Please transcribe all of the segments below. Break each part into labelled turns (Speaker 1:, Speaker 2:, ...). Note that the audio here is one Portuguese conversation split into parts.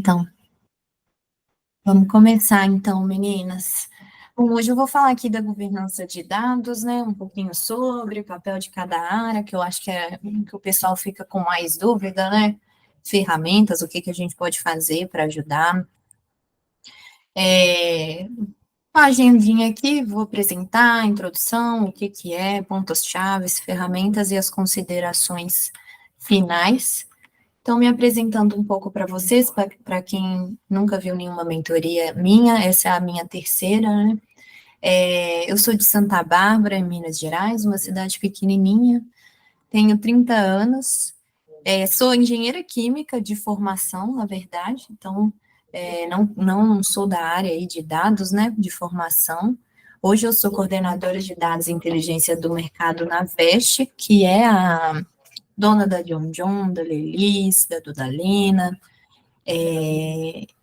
Speaker 1: Então, vamos começar então, meninas. Bom, hoje eu vou falar aqui da governança de dados, né? Um pouquinho sobre o papel de cada área, que eu acho que é o que o pessoal fica com mais dúvida, né? Ferramentas, o que que a gente pode fazer para ajudar. Uma agendinha aqui, vou apresentar a introdução, o que que é, pontos-chaves, ferramentas e as considerações finais. Então, me apresentando um pouco para vocês, para quem nunca viu nenhuma mentoria minha, essa é a minha terceira, né? Eu sou de Santa Bárbara, em Minas Gerais, uma cidade pequenininha, tenho 30 anos, sou engenheira química de formação, na verdade, então não sou da área aí de dados, né, de formação. Hoje eu sou coordenadora de dados e inteligência do mercado na Veste, que é a dona da John John, da Lelis, da Dudalina,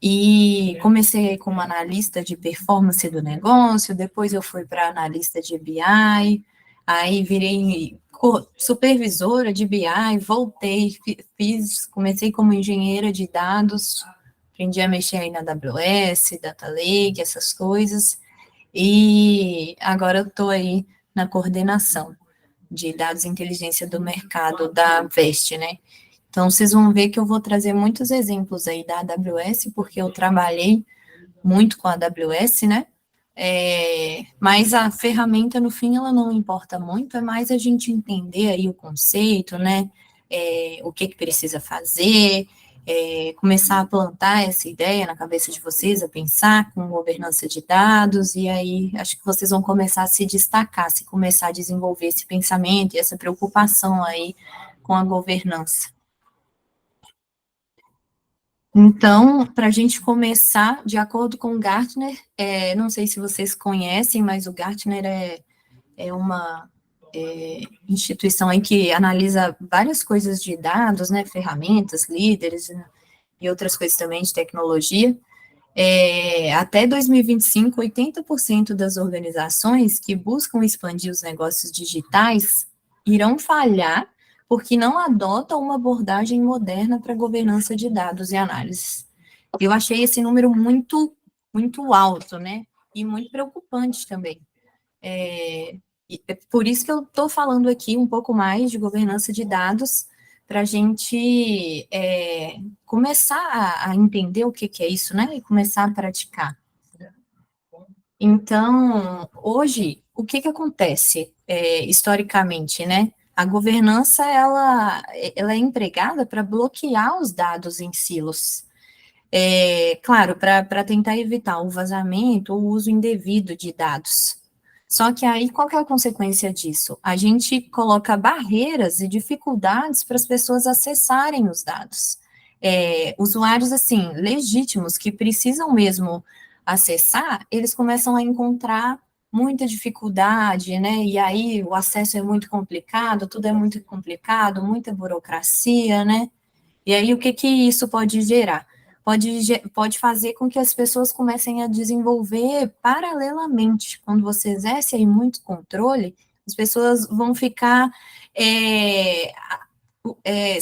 Speaker 1: e comecei como analista de performance do negócio, depois eu fui para analista de BI, aí virei supervisora de BI, voltei, comecei como engenheira de dados, aprendi a mexer aí na AWS, Data Lake, essas coisas, e agora eu estou aí na coordenação de dados e inteligência do mercado da Veste, né? Então, vocês vão ver que eu vou trazer muitos exemplos aí da AWS, porque eu trabalhei muito com a AWS, né? Mas a ferramenta, no fim, ela não importa muito, é mais a gente entender aí o conceito, né? O que que precisa fazer, começar a plantar essa ideia na cabeça de vocês, a pensar com governança de dados, e aí acho que vocês vão começar a se destacar, se começar a desenvolver esse pensamento e essa preocupação aí com a governança. Então, para a gente começar, de acordo com o Gartner, não sei se vocês conhecem, mas o Gartner é uma instituição aí que analisa várias coisas de dados, né, ferramentas, líderes, né, e outras coisas também de tecnologia. Até 2025, 80% das organizações que buscam expandir os negócios digitais irão falhar porque não adotam uma abordagem moderna para governança de dados e análises. Eu achei esse número muito, muito alto, né? E muito preocupante também. Por isso que eu estou falando aqui um pouco mais de governança de dados, para a gente começar a entender o que é isso, né? E começar a praticar. Então, hoje, o que que acontece historicamente, né? A governança, ela é empregada para bloquear os dados em silos. Claro, para tentar evitar o vazamento ou o uso indevido de dados. Só que aí, qual que é a consequência disso? A gente coloca barreiras e dificuldades para as pessoas acessarem os dados. Usuários, assim, legítimos, que precisam mesmo acessar, eles começam a encontrar muita dificuldade, né? E aí o acesso é muito complicado, tudo é muito complicado, muita burocracia, né? E aí o que que isso pode gerar? Pode fazer com que as pessoas comecem a desenvolver paralelamente. Quando você exerce aí muito controle, as pessoas vão ficar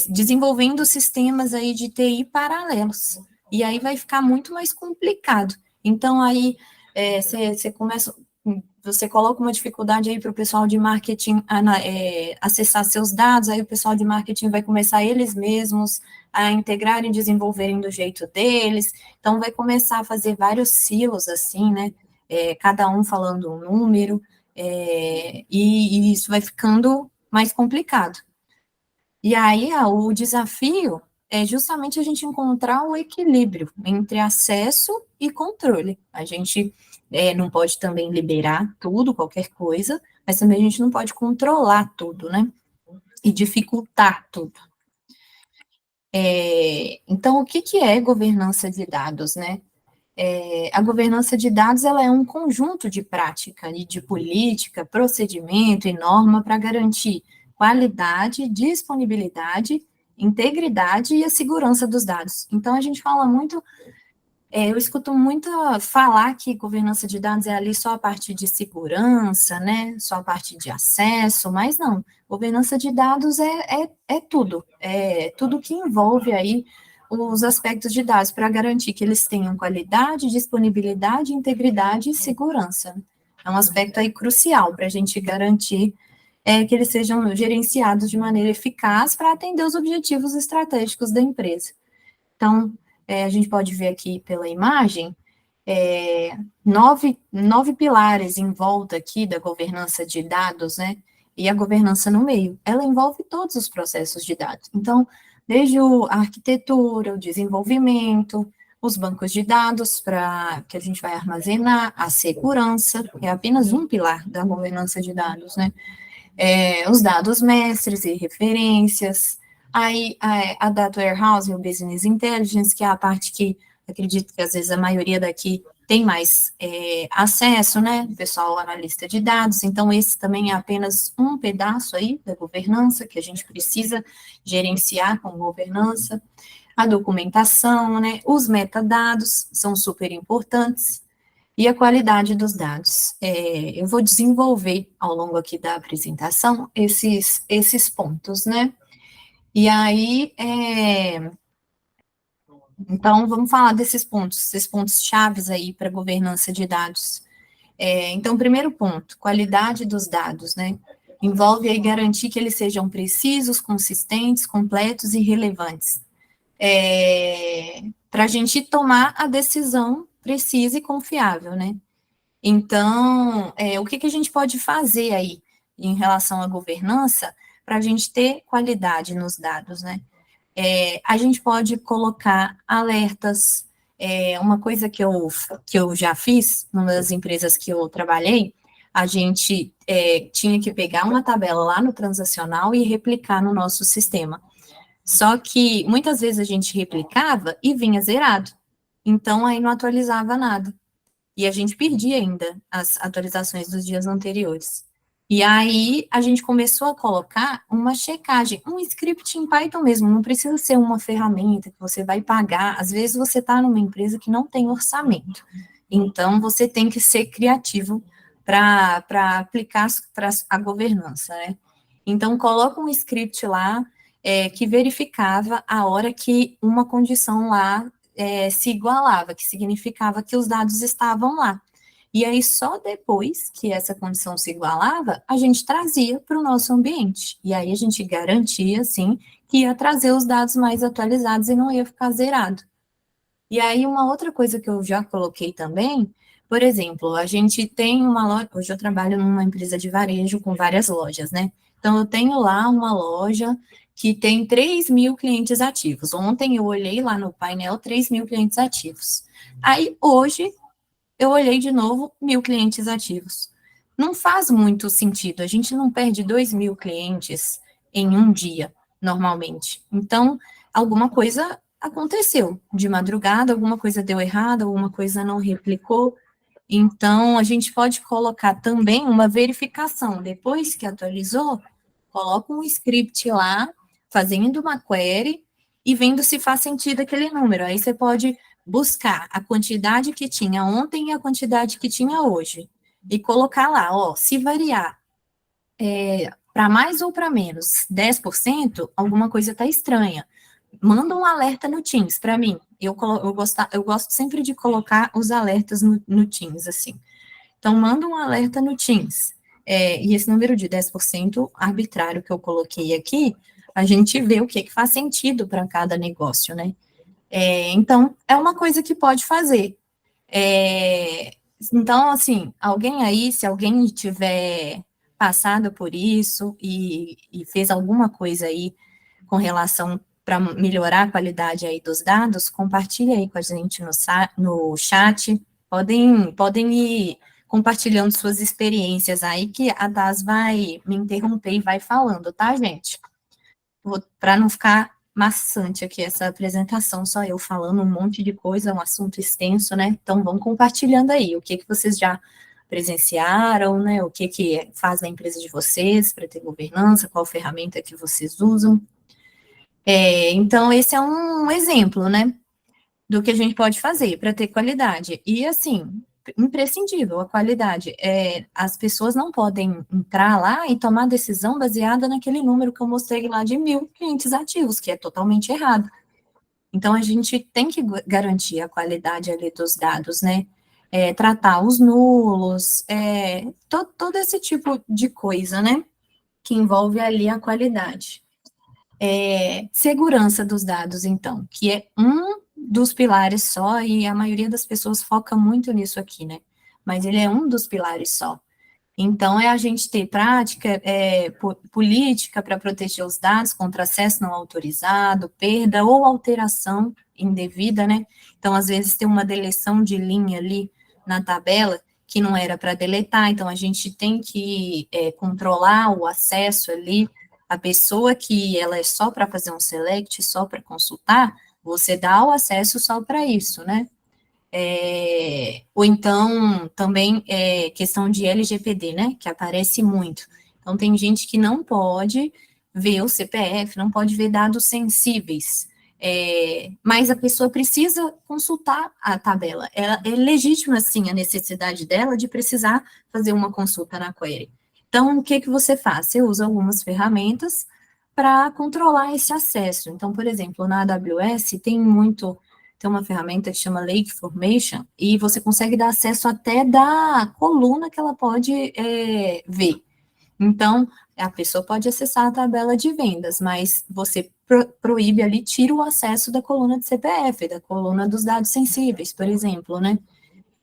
Speaker 1: desenvolvendo sistemas aí de TI paralelos. E aí vai ficar muito mais complicado. Então, aí você coloca uma dificuldade aí para o pessoal de marketing acessar seus dados, aí o pessoal de marketing vai começar eles mesmos a integrarem e desenvolverem do jeito deles, então vai começar a fazer vários silos assim, né, cada um falando um número, e isso vai ficando mais complicado. E aí, o desafio é justamente a gente encontrar o equilíbrio entre acesso e controle. A gente não pode também liberar tudo, qualquer coisa, mas também a gente não pode controlar tudo, né? E dificultar tudo. Então, o que que é governança de dados, né? A governança de dados ela é um conjunto de prática e de política, procedimento e norma para garantir qualidade, disponibilidade, integridade e a segurança dos dados. Então, a gente fala muito, eu escuto muito falar que governança de dados é ali só a parte de segurança, né, só a parte de acesso, mas não, governança de dados é tudo que envolve aí os aspectos de dados para garantir que eles tenham qualidade, disponibilidade, integridade e segurança. É um aspecto aí crucial para a gente garantir que eles sejam gerenciados de maneira eficaz para atender os objetivos estratégicos da empresa. Então, a gente pode ver aqui pela imagem, nove pilares em volta aqui da governança de dados, né? E a governança no meio, ela envolve todos os processos de dados. Então, desde a arquitetura, o desenvolvimento, os bancos de dados para que a gente vai armazenar, a segurança, que é apenas um pilar da governança de dados, né? Os dados mestres e referências, aí a Data Warehouse e o Business Intelligence, que é a parte que acredito que às vezes a maioria daqui tem mais acesso, né, pessoal analista de dados, então esse também é apenas um pedaço aí da governança que a gente precisa gerenciar com governança, a documentação, né, os metadados são super importantes, e a qualidade dos dados. Eu vou desenvolver ao longo aqui da apresentação esses pontos, né? E aí, então, vamos falar desses pontos, esses pontos chaves aí para governança de dados. Então, primeiro ponto, qualidade dos dados, né? Envolve aí garantir que eles sejam precisos, consistentes, completos e relevantes. Para a gente tomar a decisão precisa e confiável, né? Então, o que a gente pode fazer aí em relação à governança para a gente ter qualidade nos dados, né? A gente pode colocar alertas, uma coisa que eu já fiz, numa das empresas que eu trabalhei, a gente tinha que pegar uma tabela lá no transacional e replicar no nosso sistema. Só que muitas vezes a gente replicava e vinha zerado, então aí não atualizava nada. E a gente perdia ainda as atualizações dos dias anteriores. E aí, a gente começou a colocar uma checagem, um script em Python mesmo, não precisa ser uma ferramenta que você vai pagar. Às vezes, você está numa empresa que não tem orçamento. Então, você tem que ser criativo para aplicar para a governança, né? Então, coloca um script lá que verificava a hora que uma condição lá se igualava, que significava que os dados estavam lá. E aí, só depois que essa condição se igualava, a gente trazia para o nosso ambiente. E aí, a gente garantia, sim, que ia trazer os dados mais atualizados e não ia ficar zerado. E aí, uma outra coisa que eu já coloquei também, por exemplo, a gente tem uma loja, hoje eu trabalho numa empresa de varejo com várias lojas, né? Então, eu tenho lá uma loja que tem 3.000 clientes ativos. Ontem eu olhei lá no painel 3.000 clientes ativos. Aí, hoje, eu olhei de novo 1.000 clientes ativos. Não faz muito sentido, a gente não perde 2.000 clientes em um dia, normalmente. Então, alguma coisa aconteceu de madrugada, alguma coisa deu errado, alguma coisa não replicou. Então, a gente pode colocar também uma verificação. Depois que atualizou, coloca um script lá, fazendo uma query e vendo se faz sentido aquele número. Aí você pode buscar a quantidade que tinha ontem e a quantidade que tinha hoje. E colocar lá, ó, se variar para mais ou para menos 10%, alguma coisa está estranha. Manda um alerta no Teams para mim. Eu gosto sempre de colocar os alertas no Teams, assim. Então, manda um alerta no Teams. E esse número de 10% arbitrário que eu coloquei aqui, a gente vê o que faz sentido para cada negócio, né? Então, é uma coisa que pode fazer. Então, assim, alguém aí, se alguém tiver passado por isso e fez alguma coisa aí com relação para melhorar a qualidade aí dos dados, compartilha aí com a gente no chat, podem ir compartilhando suas experiências aí, que a Das vai me interromper e vai falando, tá, gente? Para não ficar maçante aqui essa apresentação, só eu falando um monte de coisa, um assunto extenso, né? Então, vão compartilhando aí o que vocês já presenciaram, né? O que faz na empresa de vocês para ter governança, qual ferramenta que vocês usam. Então, esse é um exemplo, né, do que a gente pode fazer para ter qualidade. E, assim, imprescindível a qualidade. As pessoas não podem entrar lá e tomar decisão baseada naquele número que eu mostrei lá de 1.000 clientes ativos, que é totalmente errado. Então, a gente tem que garantir a qualidade ali dos dados, né? Tratar os nulos, todo esse tipo de coisa, né? Que envolve ali a qualidade. Segurança dos dados, então, que é um dos pilares só, e a maioria das pessoas foca muito nisso aqui, né? Mas ele é um dos pilares só. Então, a gente ter prática, política para proteger os dados contra acesso não autorizado, perda ou alteração indevida, né? Então, às vezes, tem uma deleção de linha ali na tabela que não era para deletar, então a gente tem que controlar o acesso ali. A pessoa que ela é só para fazer um select, só para consultar, você dá o acesso só para isso, né? Ou então, também, questão de LGPD, né, que aparece muito. Então, tem gente que não pode ver o CPF, não pode ver dados sensíveis, mas a pessoa precisa consultar a tabela. É legítima, sim, a necessidade dela de precisar fazer uma consulta na query. Então, o que você faz? Você usa algumas ferramentas para controlar esse acesso. Então, por exemplo, na AWS tem uma ferramenta que chama Lake Formation, e você consegue dar acesso até da coluna que ela pode ver. Então, a pessoa pode acessar a tabela de vendas, mas você proíbe ali, tira o acesso da coluna de CPF, da coluna dos dados sensíveis, por exemplo, né?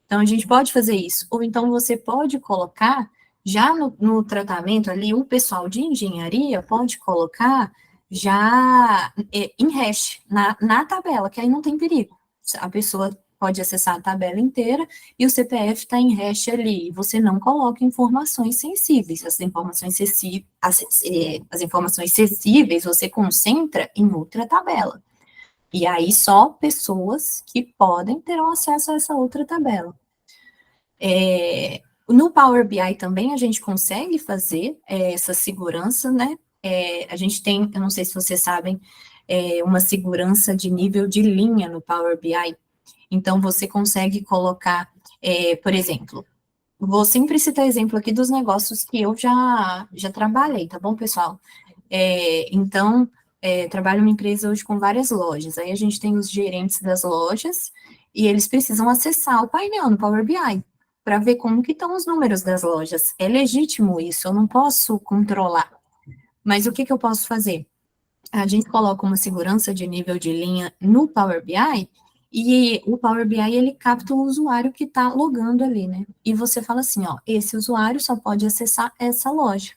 Speaker 1: Então, a gente pode fazer isso. Ou então, você pode colocar, já no tratamento ali, o pessoal de engenharia pode colocar já em hash, na tabela, que aí não tem perigo. A pessoa pode acessar a tabela inteira e o CPF está em hash ali. E você não coloca informações sensíveis. As informações sensíveis você concentra em outra tabela. E aí só pessoas que podem terão acesso a essa outra tabela. No Power BI também a gente consegue fazer essa segurança, né? A gente tem, eu não sei se vocês sabem, uma segurança de nível de linha no Power BI. Então, você consegue colocar, por exemplo, vou sempre citar exemplo aqui dos negócios que eu já trabalhei, tá bom, pessoal? Então, trabalho numa empresa hoje com várias lojas. Aí a gente tem os gerentes das lojas e eles precisam acessar o painel no Power BI para ver como que estão os números das lojas. É legítimo isso, eu não posso controlar. Mas o que eu posso fazer? A gente coloca uma segurança de nível de linha no Power BI e o Power BI, ele capta o usuário que está logando ali, né? E você fala assim, ó, esse usuário só pode acessar essa loja.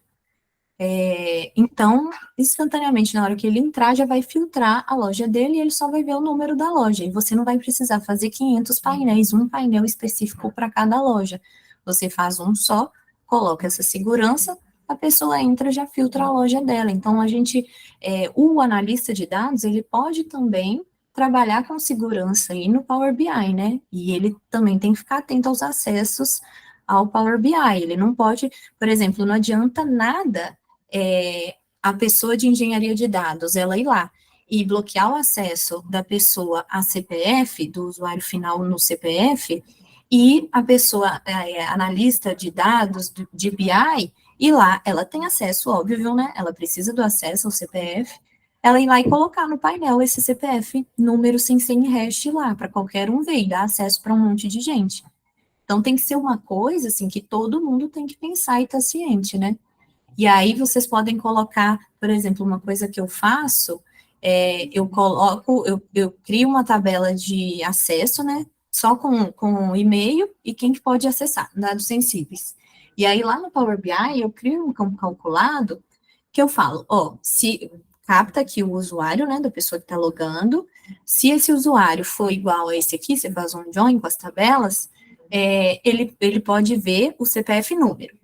Speaker 1: Então, instantaneamente, na hora que ele entrar, já vai filtrar a loja dele e ele só vai ver o número da loja. E você não vai precisar fazer 500 painéis, um painel específico para cada loja. Você faz um só, coloca essa segurança, a pessoa entra, já filtra a loja dela. Então, o analista de dados, ele pode também trabalhar com segurança aí no Power BI, né? E ele também tem que ficar atento aos acessos ao Power BI. Ele não pode, por exemplo, não adianta nada a pessoa de engenharia de dados, ela ir lá e bloquear o acesso da pessoa a CPF, do usuário final no CPF, e a pessoa, analista de dados de BI, ir lá, ela tem acesso, óbvio, né? Ela precisa do acesso ao CPF, ela ir lá e colocar no painel esse CPF, número sem senha e hash lá, para qualquer um ver e dar acesso para um monte de gente. Então, tem que ser uma coisa, assim, que todo mundo tem que pensar e estar ciente, né? E aí vocês podem colocar, por exemplo, uma coisa que eu faço, eu crio uma tabela de acesso, né, só com e-mail e quem que pode acessar, dados sensíveis. E aí lá no Power BI eu crio um campo calculado que eu falo, se capta aqui o usuário, né, da pessoa que está logando, se esse usuário for igual a esse aqui, você faz um join com as tabelas, ele pode ver o CPF número.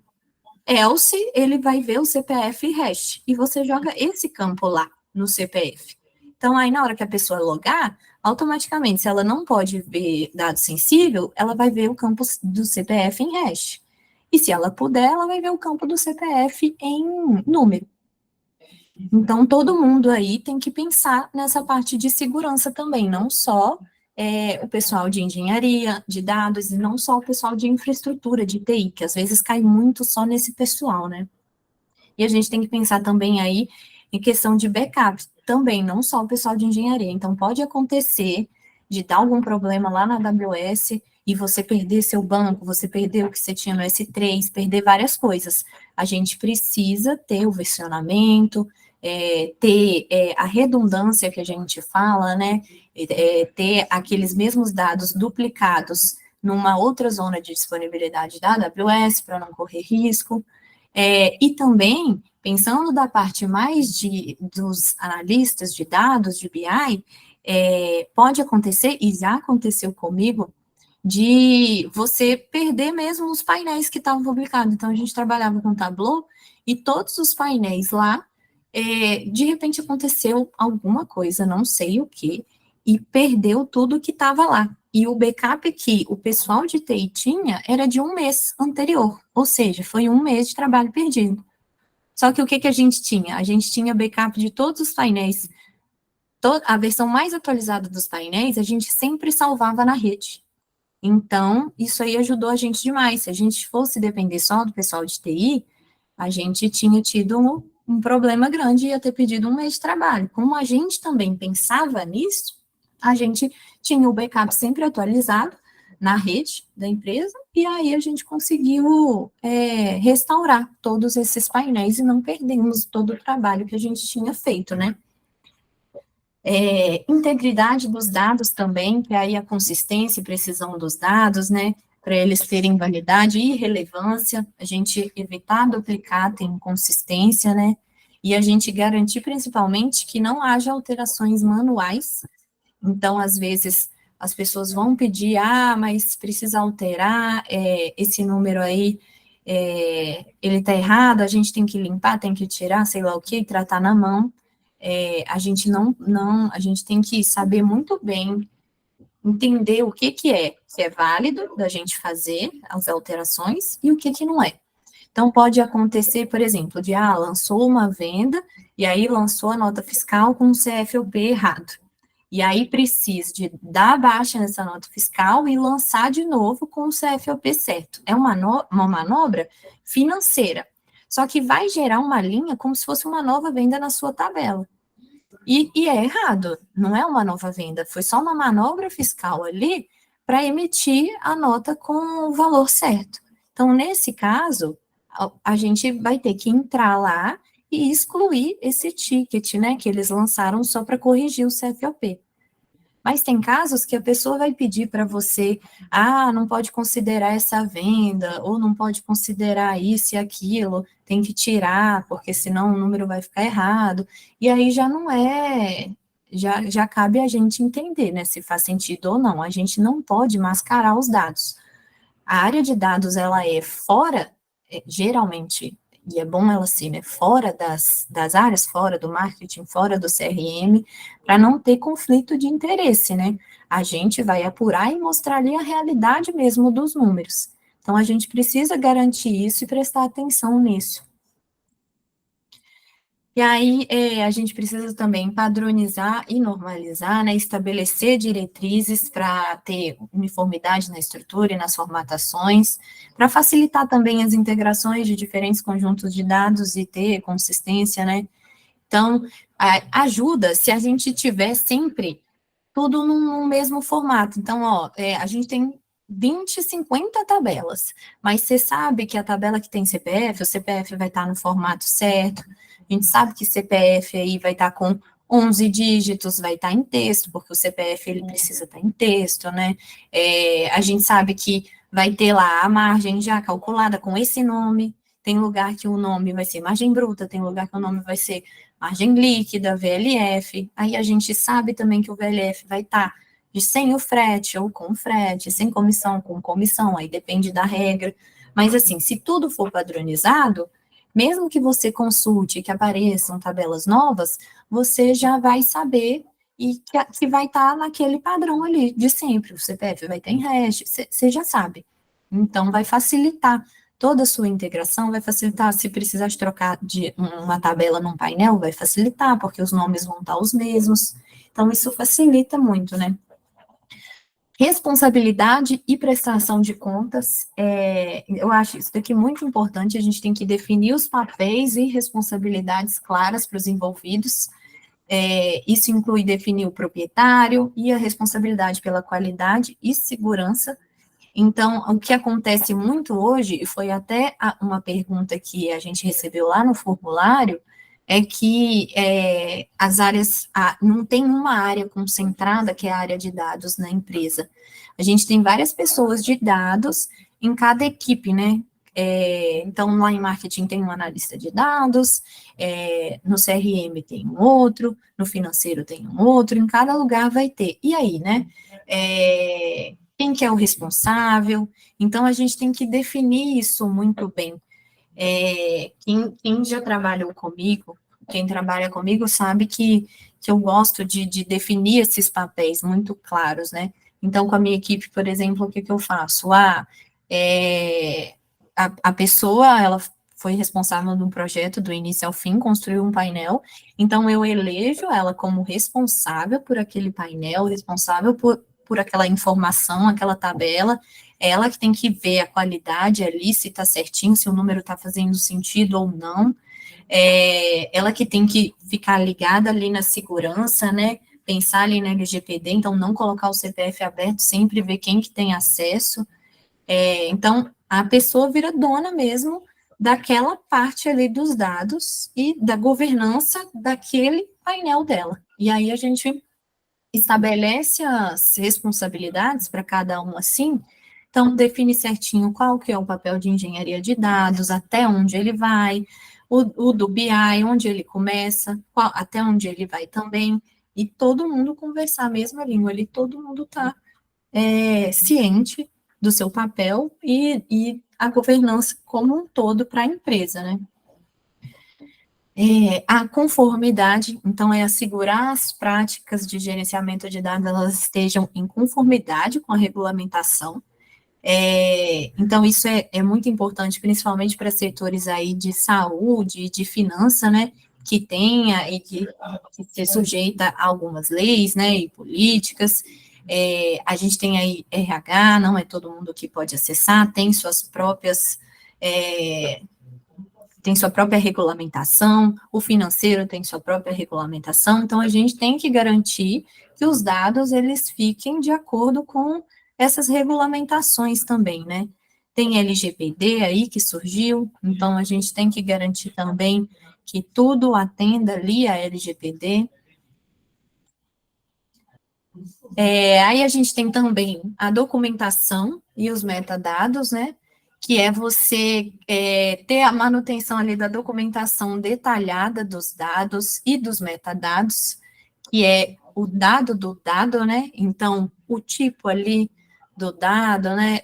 Speaker 1: Else, ele vai ver o CPF e hash, e você joga esse campo lá no CPF. Então, aí na hora que a pessoa logar, automaticamente, se ela não pode ver dado sensível, ela vai ver o campo do CPF em hash. E se ela puder, ela vai ver o campo do CPF em número. Então, todo mundo aí tem que pensar nessa parte de segurança também, não só o pessoal de engenharia, de dados, e não só o pessoal de infraestrutura, de TI, que às vezes cai muito só nesse pessoal, né? E a gente tem que pensar também aí em questão de backup, também, não só o pessoal de engenharia. Então, pode acontecer de dar algum problema lá na AWS e você perder seu banco, você perder o que você tinha no S3, perder várias coisas. A gente precisa ter o versionamento, ter a redundância que a gente fala, né? Ter aqueles mesmos dados duplicados numa outra zona de disponibilidade da AWS para não correr risco. E também, pensando da parte mais dos analistas de dados, de BI, pode acontecer, e já aconteceu comigo, de você perder mesmo os painéis que estavam publicados. Então, a gente trabalhava com Tableau, e todos os painéis lá, de repente aconteceu alguma coisa, não sei o que, e perdeu tudo que estava lá. E o backup que o pessoal de TI tinha era de um mês anterior, ou seja, foi um mês de trabalho perdido. Só que o que a gente tinha? A gente tinha backup de todos os painéis, a versão mais atualizada dos painéis, a gente sempre salvava na rede. Então, isso aí ajudou a gente demais. Se a gente fosse depender só do pessoal de TI, a gente tinha tido um problema grande e ia ter pedido um mês de trabalho. Como a gente também pensava nisso, a gente tinha o backup sempre atualizado na rede da empresa, e aí a gente conseguiu restaurar todos esses painéis e não perdemos todo o trabalho que a gente tinha feito, né? Integridade dos dados também, que aí a consistência e precisão dos dados, né? Para eles terem validade e relevância, a gente evitar duplicata e inconsistência, né? E a gente garantir principalmente que não haja alterações manuais. Então, às vezes, as pessoas vão pedir, mas precisa alterar esse número aí, ele está errado, a gente tem que limpar, tem que tirar, sei lá o que, tratar na mão. A gente a gente tem que saber muito bem, entender o que é válido da gente fazer as alterações e o que não é. Então, pode acontecer, por exemplo, lançou uma venda, e aí lançou a nota fiscal com um CFOP errado. E aí precisa de dar baixa nessa nota fiscal e lançar de novo com o CFOP certo. É uma manobra financeira. Só que vai gerar uma linha como se fosse uma nova venda na sua tabela. E é errado, não é uma nova venda, foi só uma manobra fiscal ali para emitir a nota com o valor certo. Então, nesse caso, a gente vai ter que entrar lá e excluir esse ticket, né, que eles lançaram só para corrigir o CFOP. Mas tem casos que a pessoa vai pedir para você, não pode considerar essa venda, ou não pode considerar isso e aquilo, tem que tirar, porque senão o número vai ficar errado, e aí já não já cabe a gente entender, né, se faz sentido ou não. A gente não pode mascarar os dados. A área de dados, ela é fora, geralmente, e é bom ela ser, né, fora das áreas, fora do marketing, fora do CRM, para não ter conflito de interesse, né? A gente vai apurar e mostrar ali a realidade mesmo dos números. Então, a gente precisa garantir isso e prestar atenção nisso. E aí, a gente precisa também padronizar e normalizar, né, estabelecer diretrizes para ter uniformidade na estrutura e nas formatações, para facilitar também as integrações de diferentes conjuntos de dados e ter consistência, né? Então, ajuda se a gente tiver sempre tudo num mesmo formato. Então, a gente tem 20, 50 tabelas, mas você sabe que a tabela que tem CPF, o CPF vai estar no formato certo, a gente sabe que CPF aí vai estar com 11 dígitos, vai estar em texto, porque o CPF ele precisa estar em texto, né? A gente sabe que vai ter lá a margem já calculada com esse nome, tem lugar que o nome vai ser margem bruta, tem lugar que o nome vai ser margem líquida, VLF, aí a gente sabe também que o VLF vai estar de sem o frete ou com frete, sem comissão, com comissão, aí depende da regra, mas assim, se tudo for padronizado, mesmo que você consulte, que apareçam tabelas novas, você já vai saber e que vai estar naquele padrão ali de sempre, o CPF vai estar em hash, você já sabe. Então, vai facilitar toda a sua integração, vai facilitar, se precisar de trocar de uma tabela num painel, vai facilitar, porque os nomes vão estar os mesmos. Então, isso facilita muito, né? Responsabilidade e prestação de contas, eu acho isso daqui muito importante, a gente tem que definir os papéis e responsabilidades claras para os envolvidos, Isso inclui definir o proprietário e a responsabilidade pela qualidade e segurança. Então, o que acontece muito hoje, e foi até uma pergunta que a gente recebeu lá no formulário, é que as áreas, não tem uma área concentrada, que é a área de dados na empresa. A gente tem várias pessoas de dados em cada equipe, né? Então, lá em marketing tem um analista de dados, no CRM tem um outro, no financeiro tem um outro, em cada lugar vai ter. E aí, né? Quem que é o responsável? Então, a gente tem que definir isso muito bem. Quem já trabalhou comigo, quem trabalha comigo sabe que eu gosto de definir esses papéis muito claros, né? Então, com a minha equipe, por exemplo, o que eu faço? A pessoa, ela foi responsável no projeto do início ao fim, construiu um painel, então eu elejo ela como responsável por aquele painel, responsável por aquela informação, aquela tabela, ela que tem que ver a qualidade ali, se está certinho, se o número está fazendo sentido ou não, ela que tem que ficar ligada ali na segurança, né, pensar ali na LGPD, então não colocar o CPF aberto, sempre ver quem que tem acesso, então a pessoa vira dona mesmo daquela parte ali dos dados e da governança daquele painel dela. E aí a gente estabelece as responsabilidades para cada um assim, então define certinho qual que é o papel de engenharia de dados, até onde ele vai, o do BI, onde ele começa, até onde ele vai também, e todo mundo conversar a mesma língua ali, todo mundo está ciente do seu papel e a governança como um todo para a empresa, né? A conformidade, então, é assegurar as práticas de gerenciamento de dados, elas estejam em conformidade com a regulamentação. Então, isso é muito importante, principalmente para setores aí de saúde, de finança, né, que tenha e que se sujeita a algumas leis, né, e políticas. A gente tem aí RH, não é todo mundo que pode acessar, tem suas próprias tem sua própria regulamentação, o financeiro tem sua própria regulamentação, então a gente tem que garantir que os dados, eles fiquem de acordo com essas regulamentações também, né? Tem LGPD aí que surgiu, então a gente tem que garantir também que tudo atenda ali a LGPD. Aí a gente tem também a documentação e os metadados, né? Que é você ter a manutenção ali da documentação detalhada dos dados e dos metadados, que é o dado do dado, né? Então, o tipo ali do dado, né?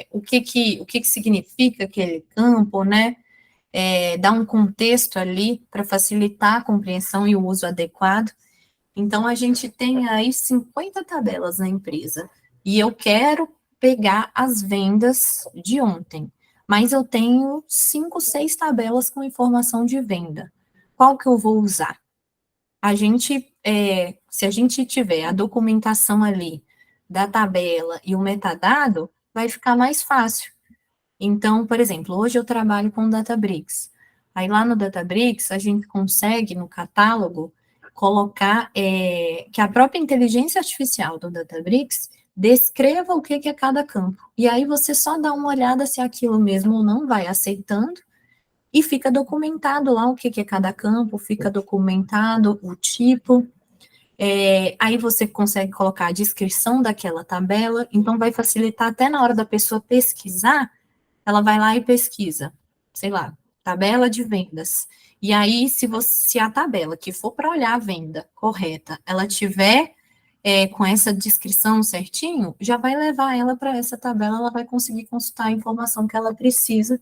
Speaker 1: O que significa aquele campo, né? Dar um contexto ali para facilitar a compreensão e o uso adequado. Então, a gente tem aí 50 tabelas na empresa, e eu quero pegar as vendas de ontem, mas eu tenho 5, 6 tabelas com informação de venda. Qual que eu vou usar? Se a gente tiver a documentação ali da tabela e o metadado, vai ficar mais fácil. Então, por exemplo, hoje eu trabalho com Databricks. Aí lá no Databricks, a gente consegue, no catálogo, colocar que a própria inteligência artificial do Databricks descreva o que é cada campo. E aí você só dá uma olhada se aquilo mesmo ou não, vai aceitando, e fica documentado lá o que é cada campo, fica documentado o tipo. Aí você consegue colocar a descrição daquela tabela, então vai facilitar até na hora da pessoa pesquisar, ela vai lá e pesquisa, sei lá, tabela de vendas. E aí, se a tabela que for para olhar a venda correta, ela tiver com essa descrição certinho, já vai levar ela para essa tabela, ela vai conseguir consultar a informação que ela precisa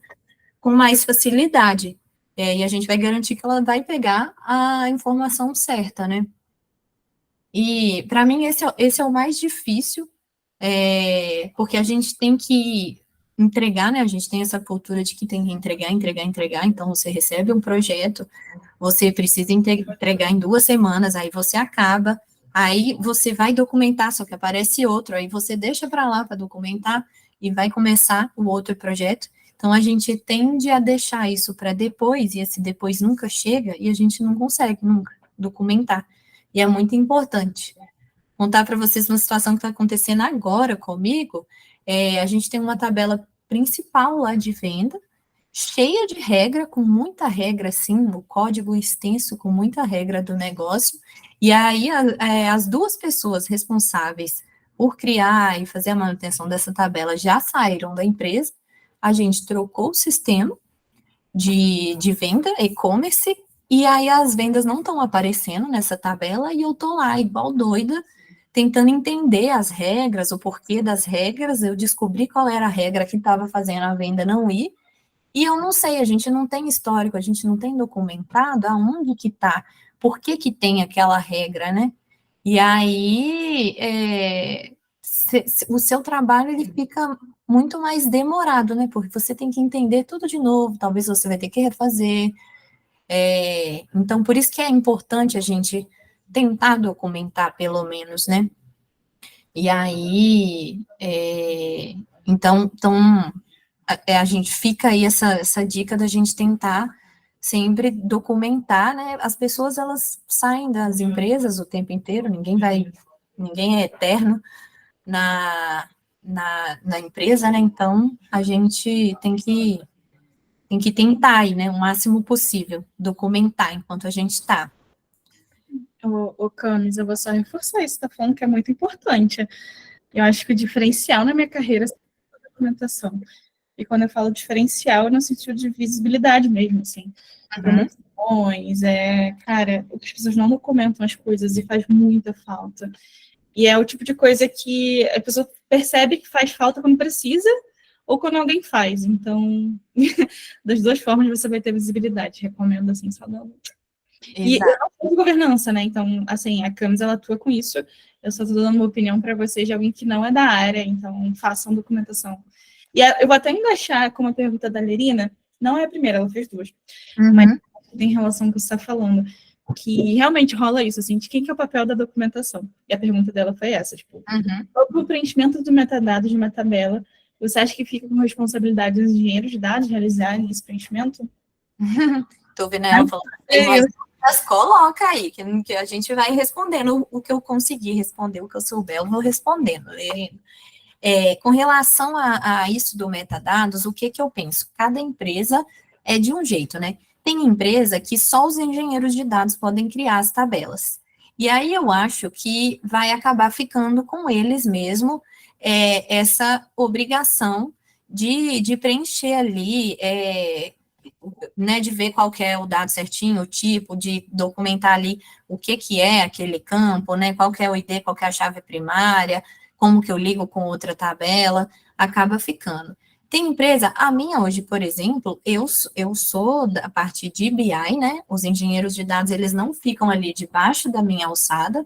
Speaker 1: com mais facilidade. E a gente vai garantir que ela vai pegar a informação certa, né? E, para mim, esse é o mais difícil, porque a gente tem que entregar, né? A gente tem essa cultura de que tem que entregar, entregar, entregar. Então, você recebe um projeto, você precisa entregar em 2 semanas, aí você acaba, aí você vai documentar, só que aparece outro, aí você deixa para lá para documentar e vai começar o outro projeto. Então, a gente tende a deixar isso para depois, e esse depois nunca chega, e a gente não consegue nunca. documentar. E é muito importante. Contar para vocês uma situação que está acontecendo agora comigo, a gente tem uma tabela principal lá de venda, cheia de regra, com muita regra, assim, o código extenso com muita regra do negócio, e aí as duas pessoas responsáveis por criar e fazer a manutenção dessa tabela já saíram da empresa, a gente trocou o sistema de venda, e-commerce, e aí as vendas não estão aparecendo nessa tabela, e eu tô lá, igual doida, tentando entender as regras, o porquê das regras, eu descobri qual era a regra que estava fazendo a venda não ir, e eu não sei, a gente não tem histórico, a gente não tem documentado aonde que está, por que que tem aquela regra, né? E aí, o seu trabalho, ele fica muito mais demorado, né? Porque você tem que entender tudo de novo, talvez você vai ter que refazer. Então, por isso que é importante a gente tentar documentar, pelo menos, né? E aí, então a gente fica aí essa dica da gente tentar sempre documentar, né? As pessoas, elas saem das empresas o tempo inteiro, ninguém é eterno na empresa, né? Então, a gente tem que tentar aí, né, o máximo possível, documentar enquanto a gente está.
Speaker 2: Camis, eu vou só reforçar isso, tá falando que é muito importante. Eu acho que o diferencial na minha carreira é a documentação. E quando eu falo diferencial, é no sentido de visibilidade mesmo, assim. Promoções, cara, as pessoas não documentam as coisas e faz muita falta. E é o tipo de coisa que a pessoa percebe que faz falta quando precisa ou quando alguém faz. Então, das duas formas você vai ter visibilidade. Recomendo, assim, só dar E eu não sou de governança, né? Então, assim, a Camis, ela atua com isso. Eu só estou dando uma opinião para vocês de alguém que não é da área, então façam documentação. E eu vou até engaixar com uma pergunta da Lerina, não é a primeira, ela fez duas, mas tem relação com o que você está falando, que realmente rola isso, assim, de quem que é o papel da documentação. E a pergunta dela foi essa, tipo, o preenchimento do metadados de uma tabela, você acha que fica com responsabilidade dos engenheiros de dados realizarem esse preenchimento?
Speaker 1: Tô vendo ela falando, tem mais dúvidas, coloca aí, que a gente vai respondendo o que eu conseguir responder, o que eu souber, eu vou respondendo. Com relação a isso do metadados, o que eu penso? Cada empresa é de um jeito, né? Tem empresa que só os engenheiros de dados podem criar as tabelas. E aí eu acho que vai acabar ficando com eles mesmo essa obrigação de preencher ali, né, de ver qual que é o dado certinho, o tipo, de documentar ali o que é aquele campo, né, qual que é o ID, qual que é a chave primária, como que eu ligo com outra tabela, acaba ficando. Tem empresa, a minha hoje, por exemplo, eu sou da parte de BI, né, os engenheiros de dados, eles não ficam ali debaixo da minha alçada,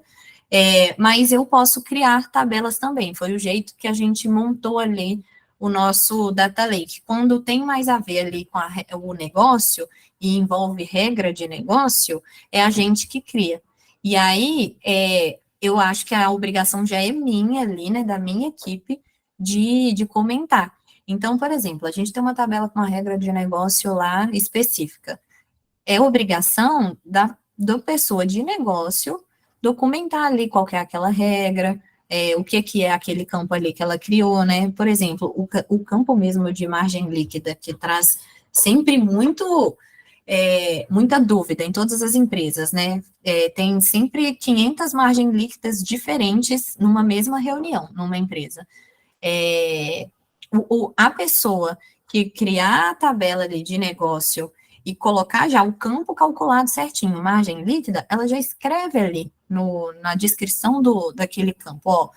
Speaker 1: mas eu posso criar tabelas também, foi o jeito que a gente montou ali o nosso data lake. Quando tem mais a ver ali com o negócio e envolve regra de negócio, é a gente que cria. E aí, eu acho que a obrigação já é minha ali, né, da minha equipe, de comentar. Então, por exemplo, a gente tem uma tabela com uma regra de negócio lá específica. É obrigação da pessoa de negócio documentar ali qual que é aquela regra, o que é aquele campo ali que ela criou, né? Por exemplo, o campo mesmo de margem líquida, que traz sempre muita dúvida em todas as empresas, né? Tem sempre 500 margens líquidas diferentes numa mesma reunião, numa empresa. A pessoa que criar a tabela ali de negócio e colocar já o campo calculado certinho, margem líquida, ela já escreve ali na descrição daquele campo, ó,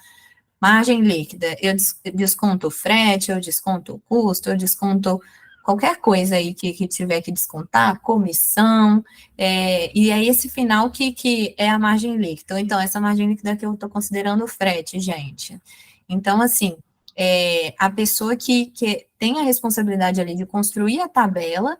Speaker 1: margem líquida, eu desconto o frete, eu desconto o custo, eu desconto qualquer coisa aí que tiver que descontar, comissão, e é esse final que é a margem líquida. Então, essa margem líquida que eu estou considerando o frete, gente. Então, assim, a pessoa que tem a responsabilidade ali de construir a tabela,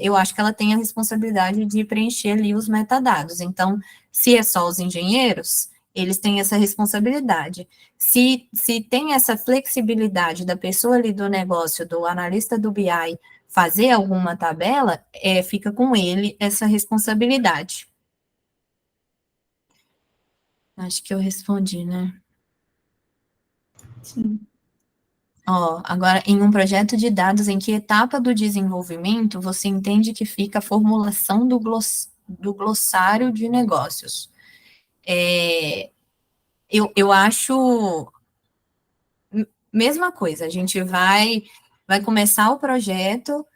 Speaker 1: eu acho que ela tem a responsabilidade de preencher ali os metadados. Então, se é só os engenheiros, eles têm essa responsabilidade. Se tem essa flexibilidade da pessoa ali do negócio, do analista do BI, fazer alguma tabela, fica com ele essa responsabilidade. Acho que eu respondi, né?
Speaker 2: Sim.
Speaker 1: Ó, agora, em um projeto de dados, em que etapa do desenvolvimento você entende que fica a formulação do glossário de negócios? Eu acho mesma coisa, a gente vai começar o projeto,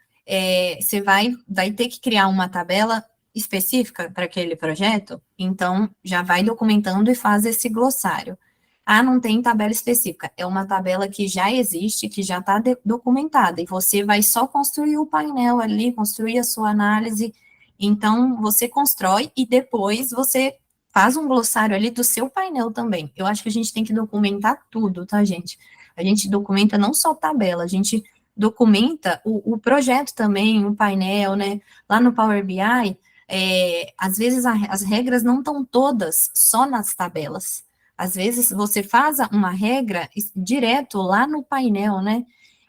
Speaker 1: você vai ter que criar uma tabela específica para aquele projeto, então já vai documentando e faz esse glossário. Ah, não tem tabela específica, é uma tabela que já existe, que já está documentada, e você vai só construir o painel ali, construir a sua análise, então você constrói e depois você faz um glossário ali do seu painel também. Eu acho que a gente tem que documentar tudo, tá, gente? A gente documenta não só tabela, a gente documenta o projeto também, o painel, né? Lá no Power BI, às vezes as regras não estão todas só nas tabelas. Às vezes você faz uma regra direto lá no painel, né?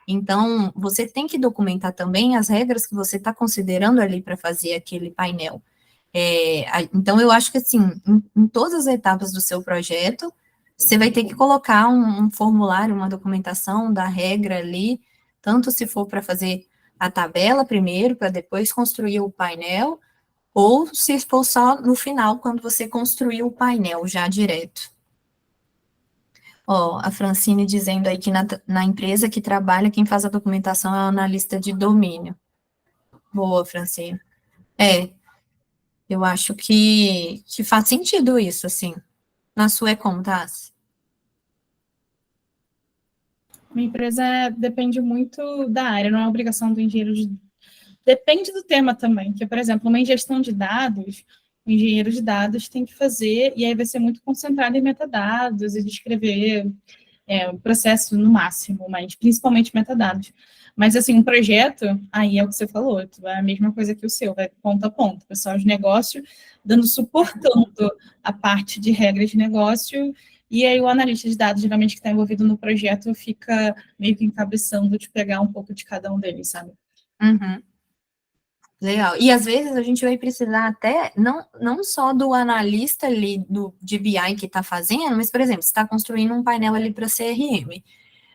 Speaker 1: Então, você tem que documentar também as regras que você está considerando ali para fazer aquele painel. Então, eu acho que, assim, em todas as etapas do seu projeto, você vai ter que colocar um formulário, uma documentação da regra ali, tanto se for para fazer a tabela primeiro, para depois construir o painel, ou se for só no final, quando você construir o painel já direto. Ó, a Francine dizendo aí que na empresa que trabalha, quem faz a documentação é o analista de domínio. Boa, Francine. Eu acho que faz sentido isso, assim. Na sua é como, Tassi?
Speaker 2: Minha empresa depende muito da área, não é obrigação do engenheiro de... Depende do tema também, que, por exemplo, uma ingestão de dados, o engenheiro de dados tem que fazer, e aí vai ser muito concentrado em metadados e descrever o processo no máximo, mas principalmente metadados. Mas, assim, um projeto, aí é o que você falou, é a mesma coisa que o seu, vai ponto a ponto, pessoal de negócio dando, suportando a parte de regras de negócio, e aí o analista de dados, geralmente, que está envolvido no projeto, fica meio que encabeçando de pegar um pouco de cada um deles, sabe?
Speaker 1: Uhum. Legal. E às vezes a gente vai precisar até, não só do analista ali de BI que está fazendo, mas, por exemplo, você está construindo um painel ali para CRM.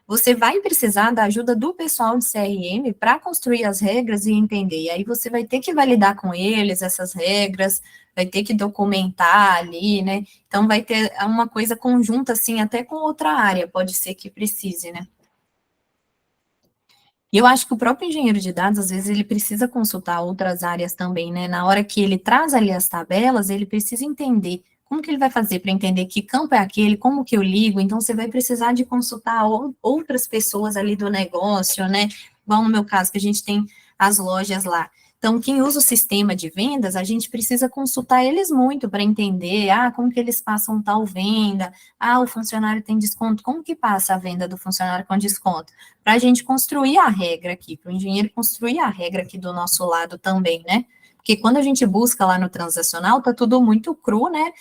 Speaker 1: Você vai precisar da ajuda do pessoal de CRM para construir as regras e entender. E aí você vai ter que validar com eles essas regras, vai ter que documentar ali, né? Então vai ter uma coisa conjunta, assim, até com outra área, pode ser que precise, né? E eu acho que o próprio engenheiro de dados, às vezes, ele precisa consultar outras áreas também, né? Na hora que ele traz ali as tabelas, ele precisa entender como que ele vai fazer para entender que campo é aquele, como que eu ligo, então você vai precisar de consultar outras pessoas ali do negócio, né? Igual no meu caso, que a gente tem as lojas lá. Então, quem usa o sistema de vendas, a gente precisa consultar eles muito para entender, como que eles passam tal venda, o funcionário tem desconto, como que passa a venda do funcionário com desconto? Para a gente construir a regra aqui, para o engenheiro construir a regra aqui do nosso lado também, né? Porque quando a gente busca lá no transacional, tá tudo muito cru, né?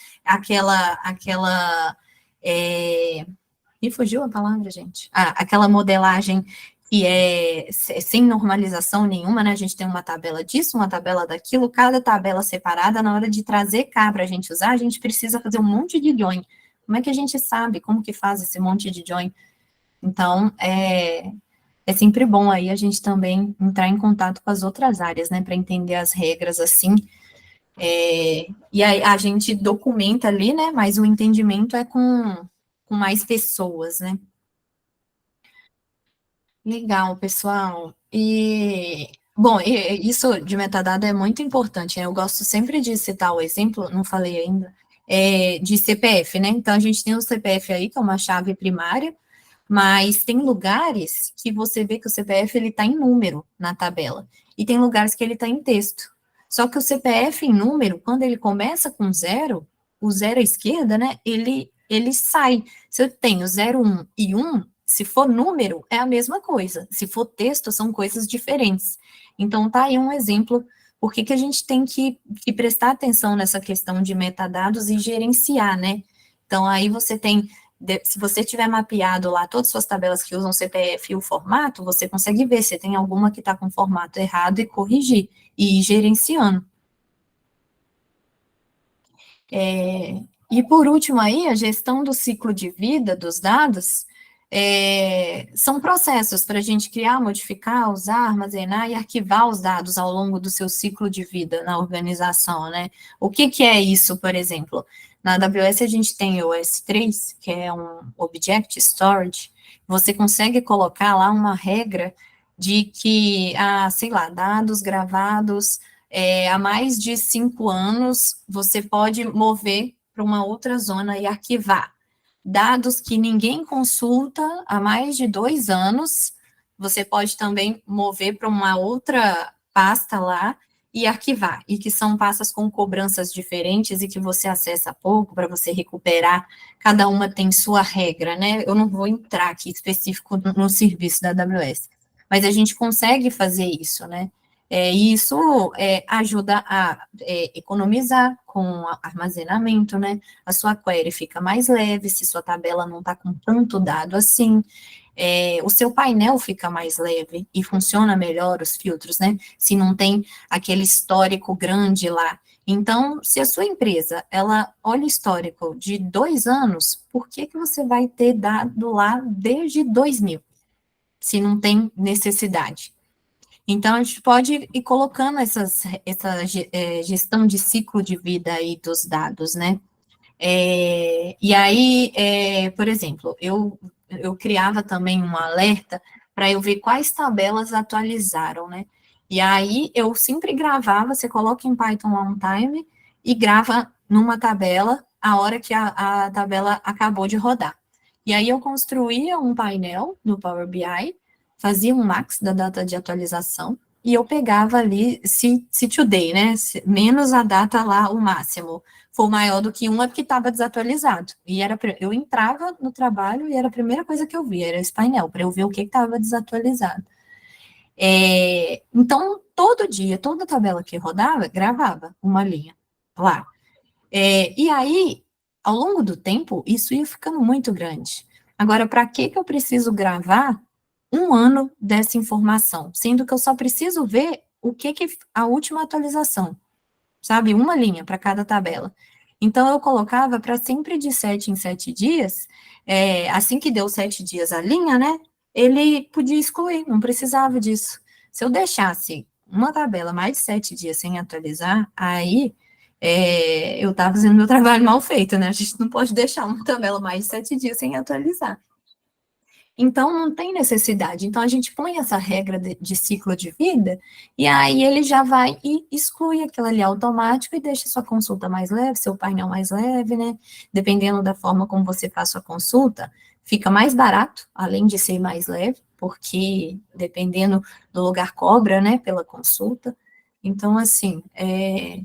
Speaker 1: Me fugiu a palavra, gente. Aquela modelagem que é sem normalização nenhuma, né? A gente tem uma tabela disso, uma tabela daquilo, cada tabela separada, na hora de trazer cá para a gente usar, a gente precisa fazer um monte de join. Como é que a gente sabe como que faz esse monte de join? Então, é sempre bom aí a gente também entrar em contato com as outras áreas, né, para entender as regras assim. E aí a gente documenta ali, né, mas o entendimento é com mais pessoas, né. Legal, pessoal. Bom, isso de metadado é muito importante, né? Eu gosto sempre de citar o exemplo, não falei ainda, de CPF, né? Então, a gente tem o CPF aí, que é uma chave primária, mas tem lugares que você vê que o CPF ele está em número na tabela, e tem lugares que ele está em texto. Só que o CPF em número, quando ele começa com zero, o zero à esquerda, né? Ele sai. Se eu tenho 0, 1 e 1, se for número, é a mesma coisa. Se for texto, são coisas diferentes. Então, tá aí um exemplo por que a gente tem que prestar atenção nessa questão de metadados e gerenciar, né? Então, aí você tem Se você tiver mapeado lá todas as suas tabelas que usam CPF e o formato, você consegue ver se tem alguma que está com formato errado e corrigir, e ir gerenciando. E por último aí, a gestão do ciclo de vida dos dados, são processos para a gente criar, modificar, usar, armazenar e arquivar os dados ao longo do seu ciclo de vida na organização, né? O que é isso, por exemplo? Na AWS a gente tem o S3, que é um Object Storage, você consegue colocar lá uma regra de que, sei lá, dados gravados há mais de 5 anos, você pode mover para uma outra zona e arquivar. Dados que ninguém consulta há mais de 2 anos, você pode também mover para uma outra pasta lá e arquivar, e que são pastas com cobranças diferentes e que você acessa pouco para você recuperar, cada uma tem sua regra, né? Eu não vou entrar aqui específico no serviço da AWS, mas a gente consegue fazer isso, né? E isso ajuda a economizar com armazenamento, né? A sua query fica mais leve, se sua tabela não está com tanto dado assim, o seu painel fica mais leve e funciona melhor os filtros, né? Se não tem aquele histórico grande lá. Então, se a sua empresa, ela olha histórico de 2 anos, por que você vai ter dado lá desde 2000, se não tem necessidade? Então, a gente pode ir colocando essa gestão de ciclo de vida aí dos dados, né? E aí, por exemplo, eu criava também um alerta para eu ver quais tabelas atualizaram, né? E aí, eu sempre gravava, você coloca em Python lá um time e grava numa tabela a hora que a tabela acabou de rodar. E aí, eu construía um painel no Power BI, fazia um max da data de atualização, e eu pegava ali, se today, né, menos a data lá, o máximo, for maior do que 1, é porque estava desatualizado. E eu entrava no trabalho e era a primeira coisa que eu via, era esse painel, para eu ver o que estava desatualizado. Então, todo dia, toda tabela que rodava, gravava uma linha lá. E aí, ao longo do tempo, isso ia ficando muito grande. Agora, para que eu preciso gravar 1 ano dessa informação, sendo que eu só preciso ver o que a última atualização, sabe? Uma linha para cada tabela. Então, eu colocava para sempre de 7 em 7 dias, assim que deu 7 dias a linha, né? Ele podia excluir, não precisava disso. Se eu deixasse uma tabela mais de 7 dias sem atualizar, aí eu estava fazendo meu trabalho mal feito, né? A gente não pode deixar uma tabela mais de 7 dias sem atualizar. Então, não tem necessidade. Então, a gente põe essa regra de ciclo de vida, e aí ele já vai e exclui aquilo ali automático e deixa sua consulta mais leve, seu painel mais leve, né? Dependendo da forma como você faz sua consulta, fica mais barato, além de ser mais leve, porque dependendo do lugar cobra, né, pela consulta. Então, assim,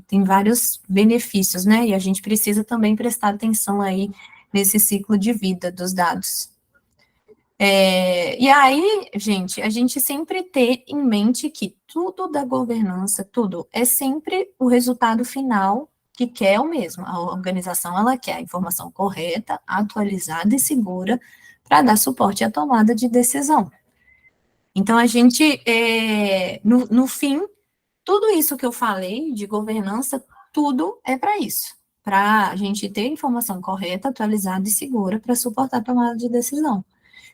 Speaker 1: tem vários benefícios, né? E a gente precisa também prestar atenção aí nesse ciclo de vida dos dados. E aí, gente, a gente sempre ter em mente que tudo da governança, tudo, é sempre o resultado final que quer o mesmo. A organização, ela quer a informação correta, atualizada e segura para dar suporte à tomada de decisão. Então, a gente, no fim, tudo isso que eu falei de governança, tudo é para isso, para a gente ter informação correta, atualizada e segura para suportar a tomada de decisão.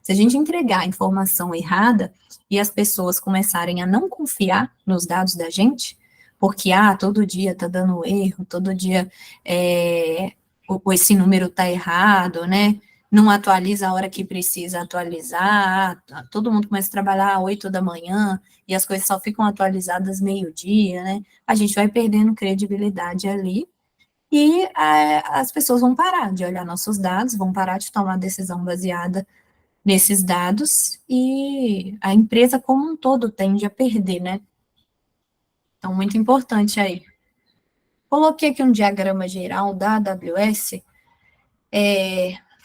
Speaker 1: Se a gente entregar a informação errada e as pessoas começarem a não confiar nos dados da gente, porque, todo dia está dando erro, todo dia esse número está errado, né? Não atualiza a hora que precisa atualizar, todo mundo começa a trabalhar às 8 da manhã e as coisas só ficam atualizadas meio-dia, né? A gente vai perdendo credibilidade ali e as pessoas vão parar de olhar nossos dados, vão parar de tomar decisão baseada nesses dados, e a empresa como um todo tende a perder, né? Então, muito importante aí. Coloquei aqui um diagrama geral da AWS,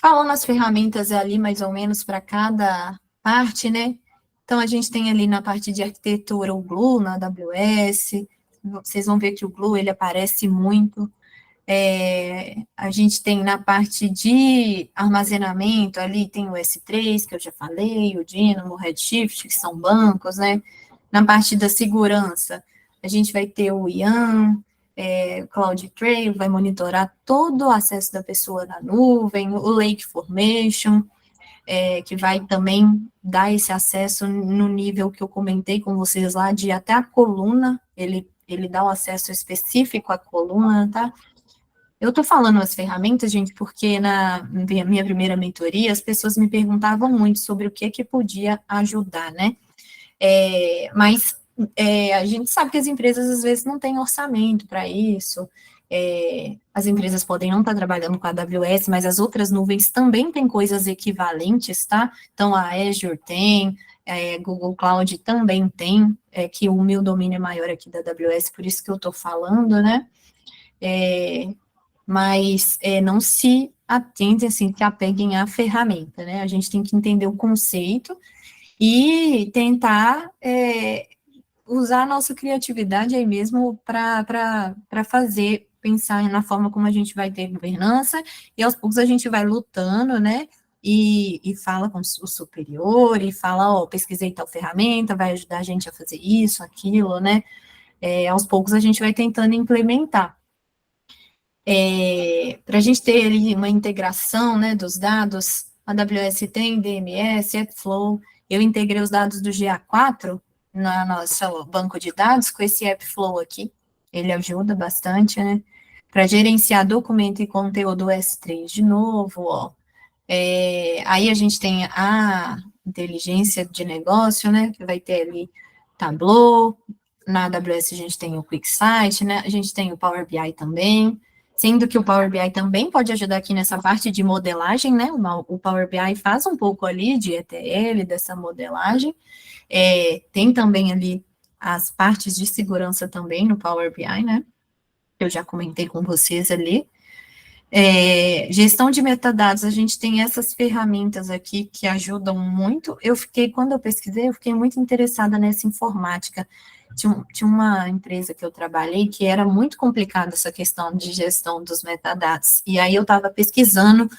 Speaker 1: falando as ferramentas ali, mais ou menos, para cada parte, né? Então, a gente tem ali na parte de arquitetura o Glue na AWS, vocês vão ver que o Glue, ele aparece muito. A gente tem na parte de armazenamento, ali tem o S3, que eu já falei, o Dynamo, o Redshift, que são bancos, né? Na parte da segurança, a gente vai ter o IAM, o CloudTrail, vai monitorar todo o acesso da pessoa na nuvem, o Lake Formation, que vai também dar esse acesso no nível que eu comentei com vocês lá, de até a coluna, ele dá o acesso específico à coluna, tá? Eu estou falando as ferramentas, gente, porque na minha primeira mentoria, as pessoas me perguntavam muito sobre o que podia ajudar, né? Mas a gente sabe que as empresas, às vezes, não têm orçamento para isso, as empresas podem não estar trabalhando com a AWS, mas as outras nuvens também têm coisas equivalentes, tá? Então, a Azure tem, Google Cloud também tem, que o meu domínio é maior aqui da AWS, por isso que eu estou falando, né? Mas não se atentem, assim, se apeguem à ferramenta, né? A gente tem que entender o conceito e tentar usar a nossa criatividade aí mesmo para fazer, pensar na forma como a gente vai ter governança, e aos poucos a gente vai lutando, né? E fala com o superior, e fala, ó, pesquisei tal ferramenta, vai ajudar a gente a fazer isso, aquilo, né? Aos poucos a gente vai tentando implementar. Para a gente ter ali uma integração, né, dos dados, a AWS tem DMS, AppFlow, eu integrei os dados do GA4 no nosso banco de dados com esse AppFlow aqui, ele ajuda bastante, né, para gerenciar documento e conteúdo S3 de novo, ó. Aí a gente tem a inteligência de negócio, né, que vai ter ali Tableau, na AWS a gente tem o QuickSight, né, a gente tem o Power BI também, sendo que o Power BI também pode ajudar aqui nessa parte de modelagem, né, o Power BI faz um pouco ali de ETL, dessa modelagem, tem também ali as partes de segurança também no Power BI, né, eu já comentei com vocês ali. Gestão de metadados, a gente tem essas ferramentas aqui que ajudam muito. Quando eu pesquisei, eu fiquei muito interessada nessa informática. Tinha uma empresa que eu trabalhei que era muito complicada essa questão de gestão dos metadados. E aí eu estava pesquisando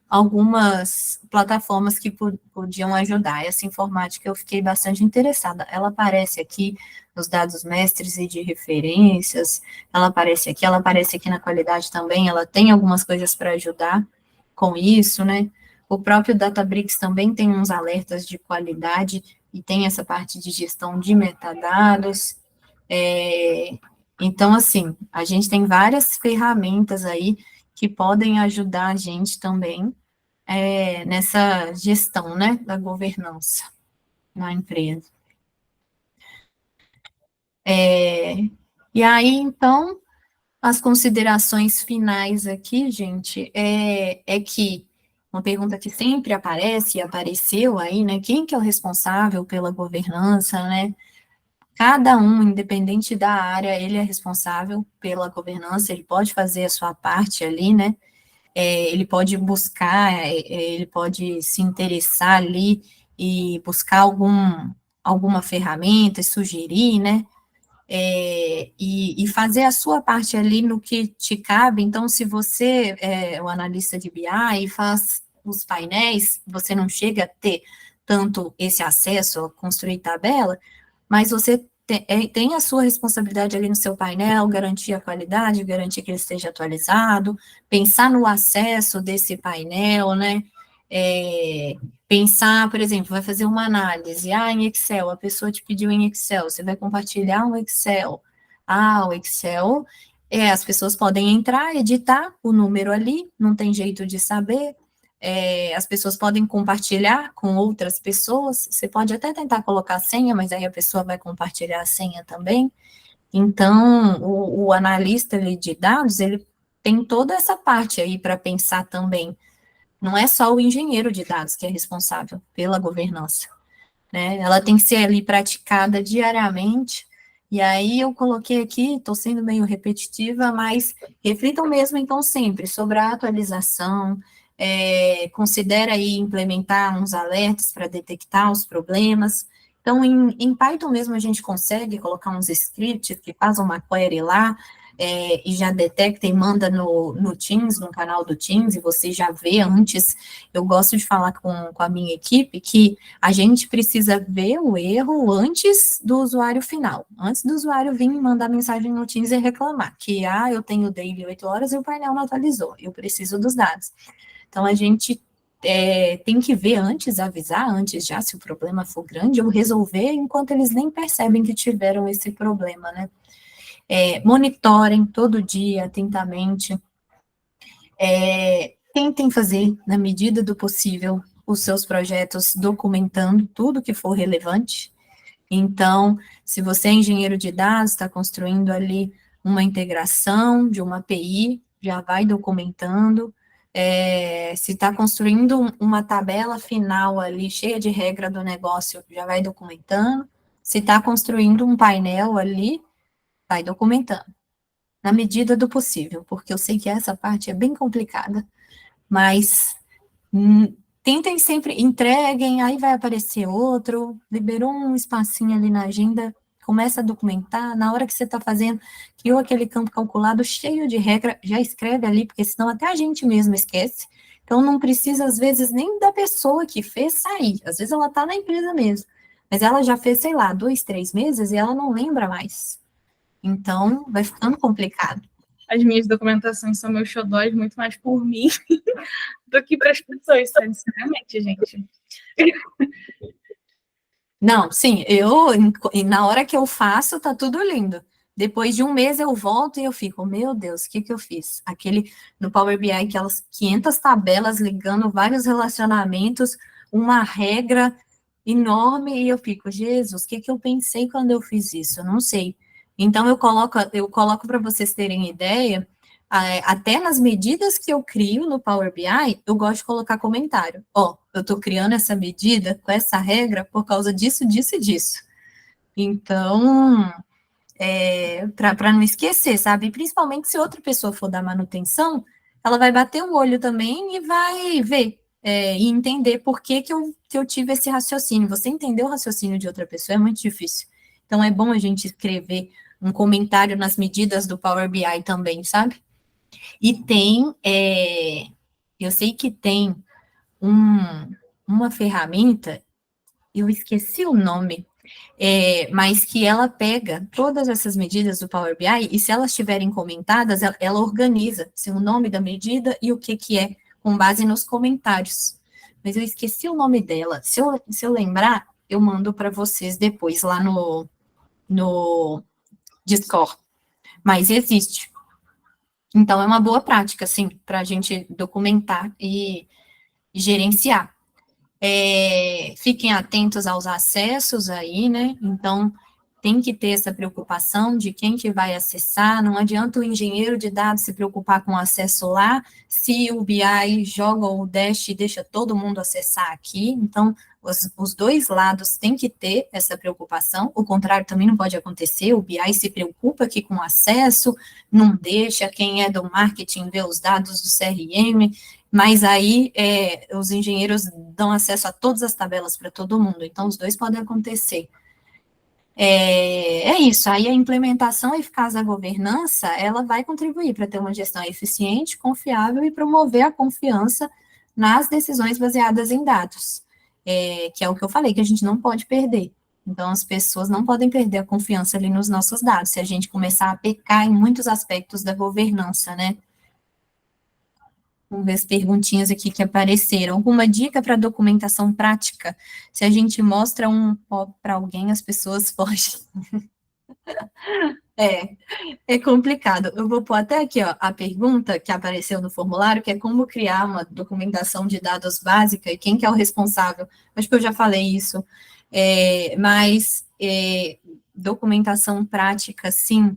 Speaker 1: algumas plataformas que podiam ajudar. Essa informática eu fiquei bastante interessada. Ela aparece aqui nos dados mestres e de referências, ela aparece aqui na qualidade também, ela tem algumas coisas para ajudar com isso, né? O próprio Databricks também tem uns alertas de qualidade e tem essa parte de gestão de metadados. Então, assim, a gente tem várias ferramentas aí que podem ajudar a gente também nessa gestão, né, da governança na empresa. E aí, então, as considerações finais aqui, gente, que uma pergunta que sempre aparece e apareceu aí, né, quem que é o responsável pela governança, né? Cada um, independente da área, ele é responsável pela governança, ele pode fazer a sua parte ali, né? Ele pode buscar, ele pode se interessar ali e buscar alguma ferramenta, sugerir, né? E fazer a sua parte ali no que te cabe. Então, se você é o analista de BI e faz os painéis, você não chega a ter tanto esse acesso a construir tabela, mas você tem a sua responsabilidade ali no seu painel, garantir a qualidade, garantir que ele esteja atualizado, pensar no acesso desse painel, né? Pensar, por exemplo, vai fazer uma análise, em Excel, a pessoa te pediu em Excel, você vai compartilhar um Excel. O Excel, as pessoas podem entrar, editar o número ali, não tem jeito de saber, as pessoas podem compartilhar com outras pessoas, você pode até tentar colocar a senha, mas aí a pessoa vai compartilhar a senha também. Então, o analista ali de dados, ele tem toda essa parte aí para pensar também. Não é só o engenheiro de dados que é responsável pela governança, né? Ela tem que ser ali praticada diariamente. E aí eu coloquei aqui, estou sendo meio repetitiva, mas reflitam mesmo, então, sempre sobre a atualização, considera aí implementar uns alertas para detectar os problemas. Então, em Python mesmo a gente consegue colocar uns scripts que fazem uma query lá, e já detecta e manda no Teams, no canal do Teams, e você já vê antes. Eu gosto de falar com a minha equipe que a gente precisa ver o erro antes do usuário final, antes do usuário vir me mandar mensagem no Teams e reclamar, que, eu tenho daily 8 horas e o painel não atualizou, eu preciso dos dados. Então, a gente tem que ver antes, avisar antes já, se o problema for grande, ou resolver enquanto eles nem percebem que tiveram esse problema, né? Monitorem todo dia, atentamente. Tentem fazer, na medida do possível, os seus projetos documentando tudo que for relevante. Então, se você é engenheiro de dados, está construindo ali uma integração de uma API, já vai documentando. Se está construindo uma tabela final ali, cheia de regra do negócio, já vai documentando. Se está construindo um painel ali, vai documentando. Na medida do possível, porque eu sei que essa parte é bem complicada, mas tentem sempre, entreguem, aí vai aparecer outro, liberou um espacinho ali na agenda, começa a documentar, na hora que você está fazendo, criou aquele campo calculado cheio de regra, já escreve ali, porque senão até a gente mesmo esquece, então não precisa, às vezes, nem da pessoa que fez sair, às vezes ela está na empresa mesmo, mas ela já fez, sei lá, 2, 3 meses e ela não lembra mais, então vai ficando complicado.
Speaker 2: As minhas documentações são meus xodóis muito mais por mim do que para as pessoas, sinceramente, gente.
Speaker 1: Não, sim, na hora que eu faço, tá tudo lindo. Depois de um mês eu volto e eu fico, meu Deus, o que eu fiz? No Power BI, aquelas 500 tabelas ligando vários relacionamentos, uma regra enorme, e eu fico, Jesus, o que eu pensei quando eu fiz isso? Eu não sei. Então, eu coloco para vocês terem ideia, até nas medidas que eu crio no Power BI, eu gosto de colocar comentário. Eu estou criando essa medida com essa regra por causa disso, disso e disso. Então, para não esquecer, sabe? E principalmente se outra pessoa for dar manutenção, ela vai bater o olho também e vai ver e entender por que eu tive esse raciocínio. Você entender o raciocínio de outra pessoa é muito difícil. Então, é bom a gente escrever um comentário nas medidas do Power BI também, sabe? E eu sei que tem uma ferramenta, eu esqueci o nome, mas que ela pega todas essas medidas do Power BI e se elas estiverem comentadas, ela organiza assim, o nome da medida e o que é, com base nos comentários. Mas eu esqueci o nome dela. Se eu lembrar, eu mando para vocês depois lá no Discord. Mas existe. Então, é uma boa prática, assim, para a gente documentar e gerenciar. Fiquem atentos aos acessos aí, né? Então, tem que ter essa preocupação de quem que vai acessar, não adianta o engenheiro de dados se preocupar com o acesso lá, se o BI joga o Dash e deixa todo mundo acessar aqui, então, os dois lados têm que ter essa preocupação, o contrário também não pode acontecer, o BI se preocupa aqui com o acesso, não deixa quem é do marketing ver os dados do CRM, mas aí os engenheiros dão acesso a todas as tabelas para todo mundo, então os dois podem acontecer. Isso, aí a implementação eficaz da governança, ela vai contribuir para ter uma gestão eficiente, confiável e promover a confiança nas decisões baseadas em dados, que é o que eu falei, que a gente não pode perder. Então, as pessoas não podem perder a confiança ali nos nossos dados, se a gente começar a pecar em muitos aspectos da governança, né? Vamos ver as perguntinhas aqui que apareceram. Alguma dica para documentação prática? Se a gente mostra um pó para alguém, as pessoas fogem. É complicado. Eu vou pôr até aqui, ó, a pergunta que apareceu no formulário, que é como criar uma documentação de dados básica e quem que é o responsável. Acho que eu já falei isso. Mas documentação prática, sim,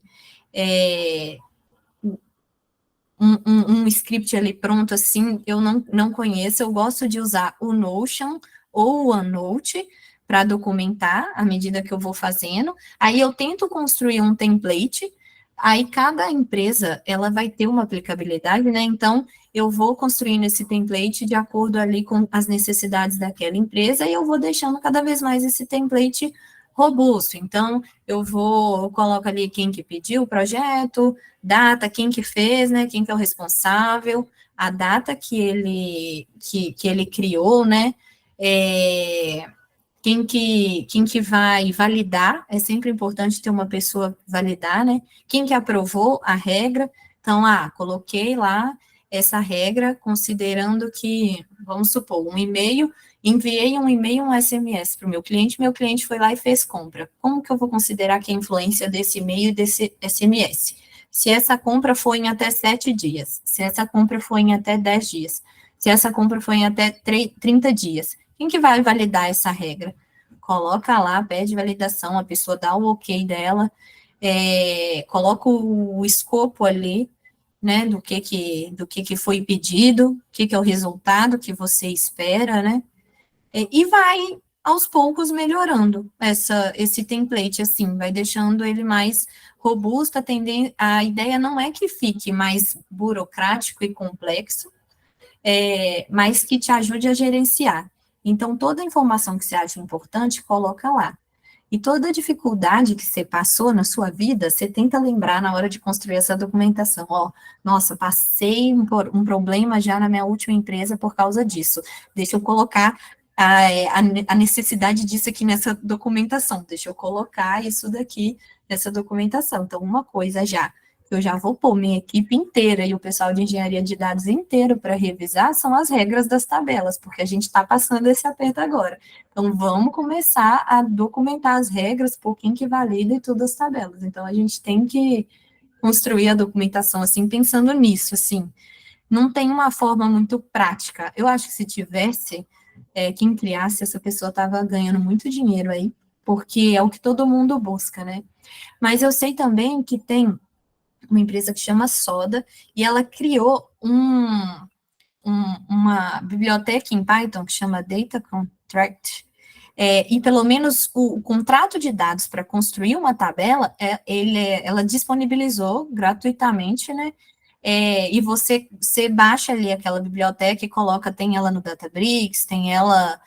Speaker 1: um script ali pronto, assim, eu não conheço, eu gosto de usar o Notion ou o OneNote para documentar à medida que eu vou fazendo, aí eu tento construir um template, aí cada empresa, ela vai ter uma aplicabilidade, né, então eu vou construindo esse template de acordo ali com as necessidades daquela empresa, e eu vou deixando cada vez mais esse template robusto. Então, eu coloco ali quem que pediu o projeto, data, quem que fez, né, quem que é o responsável, a data que ele criou, né, quem que vai validar, é sempre importante ter uma pessoa validar, né, quem que aprovou a regra, então, coloquei lá essa regra, considerando que, vamos supor, enviei um e-mail, um SMS para o meu cliente foi lá e fez compra. Como que eu vou considerar que a influência desse e-mail e desse SMS? Se essa compra foi em até 7 dias, se essa compra foi em até 10 dias, se essa compra foi em até 30 dias, quem que vai validar essa regra? Coloca lá, pede validação, a pessoa dá o ok dela, coloca o escopo ali, né, do que foi pedido, o que é o resultado que você espera, né, e vai, aos poucos, melhorando esse template, assim, vai deixando ele mais robusto, a ideia não é que fique mais burocrático e complexo, mas que te ajude a gerenciar. Então, toda a informação que você acha importante, coloca lá. E toda a dificuldade que você passou na sua vida, você tenta lembrar na hora de construir essa documentação. Nossa, passei um problema já na minha última empresa por causa disso. Deixa eu colocar a necessidade disso aqui nessa documentação. Deixa eu colocar isso daqui nessa documentação. Então, uma coisa eu já vou pôr minha equipe inteira e o pessoal de engenharia de dados inteiro para revisar são as regras das tabelas, porque a gente está passando esse aperto agora. Então, vamos começar a documentar as regras, por quem que valida e todas as tabelas. Então, a gente tem que construir a documentação, assim, pensando nisso, assim. Não tem uma forma muito prática. Eu acho que se tivesse, quem criasse, essa pessoa estava ganhando muito dinheiro aí, porque é o que todo mundo busca, né? Mas eu sei também que tem uma empresa que chama Soda, e ela criou uma biblioteca em Python que chama Data Contract, e pelo menos o contrato de dados para construir uma tabela, ela disponibilizou gratuitamente, né, e você baixa ali aquela biblioteca e tem ela no Databricks, tem ela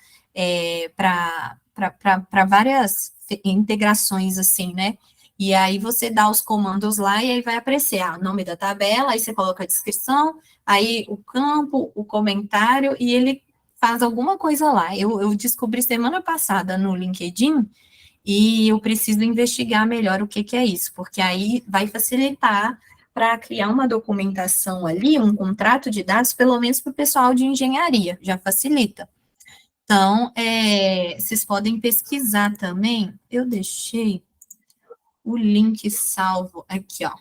Speaker 1: para várias integrações, assim, né, e aí você dá os comandos lá e aí vai aparecer o nome da tabela, aí você coloca a descrição, aí o campo, o comentário, e ele faz alguma coisa lá. Eu descobri semana passada no LinkedIn e eu preciso investigar melhor o que é isso, porque aí vai facilitar para criar uma documentação ali, um contrato de dados, pelo menos para o pessoal de engenharia, já facilita. Então, vocês podem pesquisar também, eu deixei o link salvo aqui, ó.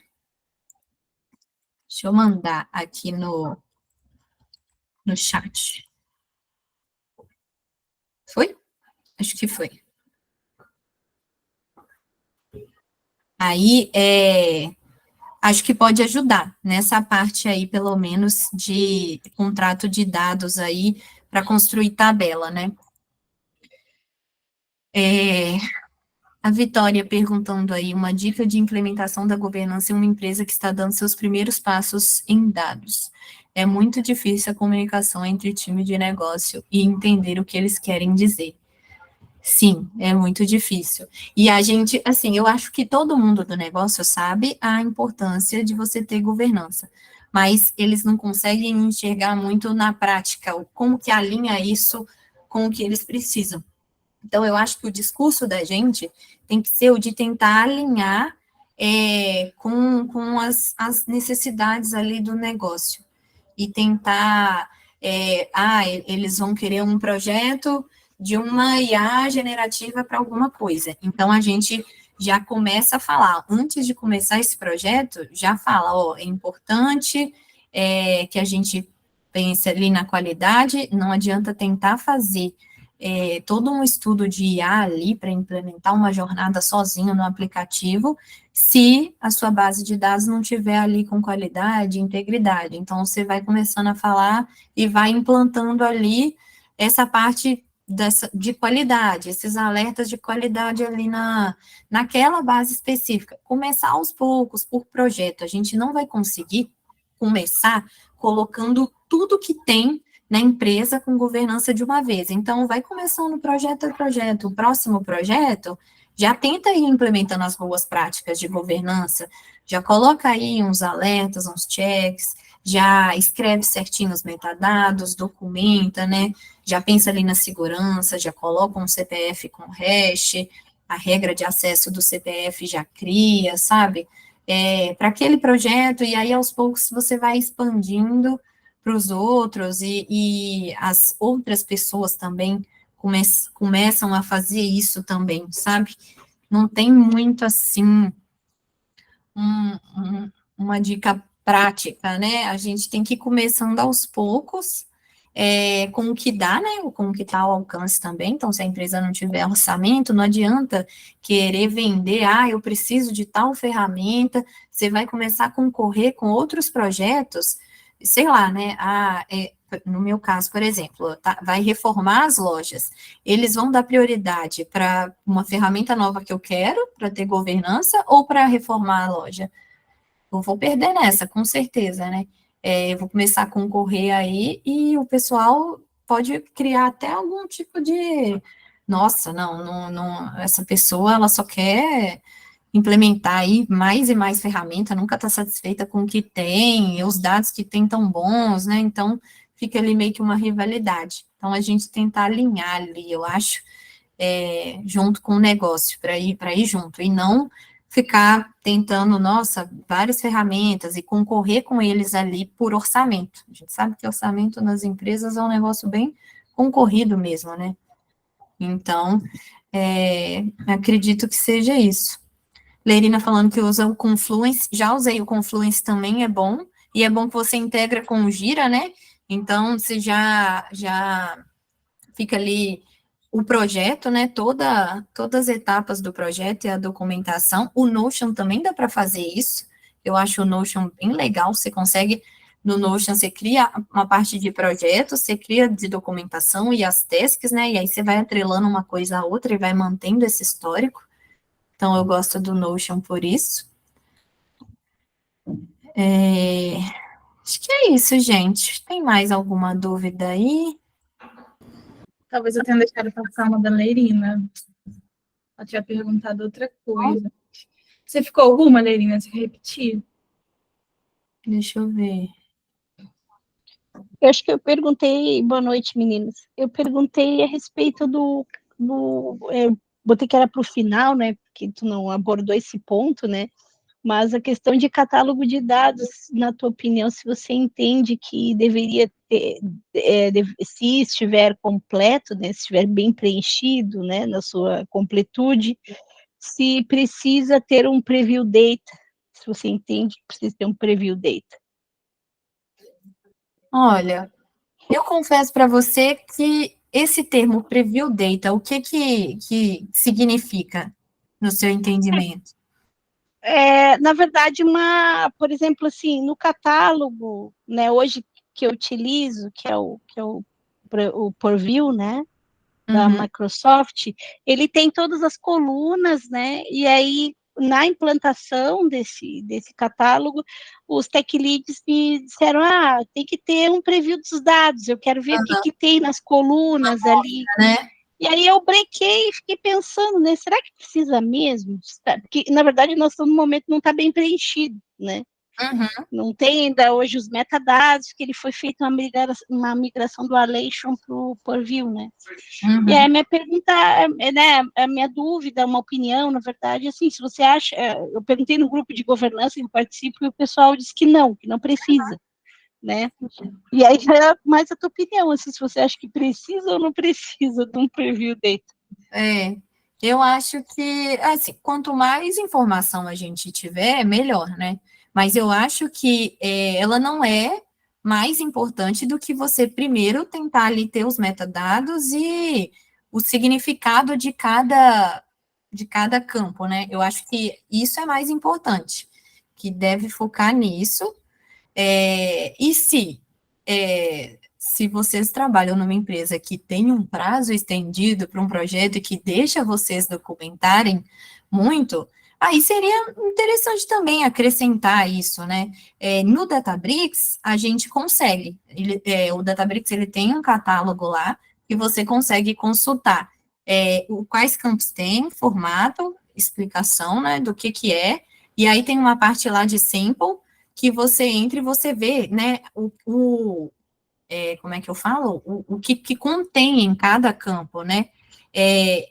Speaker 1: Deixa eu mandar aqui no chat. Foi? Acho que foi. Aí, acho que pode ajudar nessa parte aí, pelo menos, de contrato de dados aí, para construir tabela, né? A Vitória perguntando aí, uma dica de implementação da governança em uma empresa que está dando seus primeiros passos em dados. É muito difícil a comunicação entre time de negócio e entender o que eles querem dizer. Sim, é muito difícil. E a gente, assim, eu acho que todo mundo do negócio sabe a importância de você ter governança, mas eles não conseguem enxergar muito na prática, como que alinha isso com o que eles precisam. Então, eu acho que o discurso da gente tem que ser o de tentar alinhar com as necessidades ali do negócio. E tentar, eles vão querer um projeto de uma IA generativa para alguma coisa. Então, a gente já começa a falar, antes de começar esse projeto, já fala, é importante que a gente pense ali na qualidade, não adianta tentar fazer todo um estudo de IA ali para implementar uma jornada sozinho no aplicativo, se a sua base de dados não tiver ali com qualidade e integridade. Então, você vai começando a falar e vai implantando ali essa parte de qualidade, esses alertas de qualidade ali naquela base específica. Começar aos poucos, por projeto. A gente não vai conseguir começar colocando tudo que tem na empresa com governança de uma vez. Então, vai começando projeto a projeto. O próximo projeto já tenta ir implementando as boas práticas de governança, já coloca aí uns alertas, uns checks, já escreve certinho os metadados, documenta, né? Já pensa ali na segurança, já coloca um CPF com hash, a regra de acesso do CPF já cria, sabe? Para aquele projeto, e aí aos poucos você vai expandindo para os outros, e as outras pessoas também começam a fazer isso também, sabe? Não tem muito assim uma dica prática, né? A gente tem que ir começando aos poucos, com o que dá, né? Com o que está ao alcance também. Então, se a empresa não tiver orçamento, não adianta querer vender, eu preciso de tal ferramenta, você vai começar a concorrer com outros projetos, sei lá, né? No meu caso, por exemplo, vai reformar as lojas. Eles vão dar prioridade para uma ferramenta nova que eu quero, para ter governança, ou para reformar a loja? Eu vou perder nessa, com certeza, né? Eu vou começar a concorrer aí e o pessoal pode criar até algum tipo de, nossa, não, essa pessoa, ela só quer implementar aí mais e mais ferramenta, nunca está satisfeita com o que tem, e os dados que tem tão bons, né? Então, fica ali meio que uma rivalidade. Então, a gente tentar alinhar ali, eu acho, junto com o negócio, para ir junto, e não ficar tentando, nossa, várias ferramentas e concorrer com eles ali por orçamento. A gente sabe que orçamento nas empresas é um negócio bem concorrido mesmo, né? Então, acredito que seja isso. Lerina falando que usa o Confluence, já usei o Confluence também, é bom, e é bom que você integra com o Gira, né? Então, você já fica ali o projeto, né? Todas as etapas do projeto e a documentação. O Notion também dá para fazer isso. Eu acho o Notion bem legal. Você consegue, no Notion, você cria uma parte de projeto, você cria de documentação e as tasks, né? E aí você vai atrelando uma coisa à outra e vai mantendo esse histórico. Então, eu gosto do Notion por isso. Acho que é isso, gente. Tem mais alguma dúvida aí?
Speaker 2: Talvez eu tenha deixado passar uma da Leirina. Ela tinha perguntado outra coisa. Você ficou alguma, Leirina? Você quer repetir?
Speaker 1: Deixa eu ver.
Speaker 3: Eu acho que eu perguntei, boa noite, meninas. Eu perguntei a respeito botei que era para o final, né? Porque tu não abordou esse ponto, né? Mas a questão de catálogo de dados, na tua opinião, se você entende que deveria ter, se estiver completo, né? Se estiver bem preenchido, né? Na sua completude, se precisa ter um preview data, se você entende que precisa ter um preview data.
Speaker 1: Olha, eu confesso para você que esse termo preview data, o que significa no seu entendimento?
Speaker 3: Na verdade, por exemplo, assim, no catálogo, né, hoje que eu utilizo, que é o Purview, né, da Microsoft, ele tem todas as colunas, né, e aí, na implantação desse catálogo, os tech leads me disseram, tem que ter um preview dos dados, eu quero ver o que tem nas colunas ali,
Speaker 1: né?
Speaker 3: E aí eu brequei e fiquei pensando, né? Será que precisa mesmo? Porque, na verdade, nós estamos no momento que não está bem preenchido, né? Não tem ainda hoje os metadados, que ele foi feito uma migração do Alation para o Purview, né? E aí a minha pergunta, né, a minha dúvida, uma opinião, na verdade, assim, se você acha, eu perguntei no grupo de governança que eu participo e o pessoal disse que não precisa, né? E aí é mais a tua opinião, assim, se você acha que precisa ou não precisa de um preview data.
Speaker 1: Eu acho que, assim, quanto mais informação a gente tiver, melhor, né? Mas eu acho que ela não é mais importante do que você primeiro tentar ali ter os metadados e o significado de cada campo, né? Eu acho que isso é mais importante, que deve focar nisso. E se vocês trabalham numa empresa que tem um prazo estendido para um projeto e que deixa vocês documentarem muito, aí seria interessante também acrescentar isso, né? No Databricks, a gente consegue. O Databricks, ele tem um catálogo lá que você consegue consultar. quais campos tem, formato, explicação, né, do que é, e aí tem uma parte lá de sample, que você entra e você vê, né, como é que eu falo? O que contém em cada campo, né?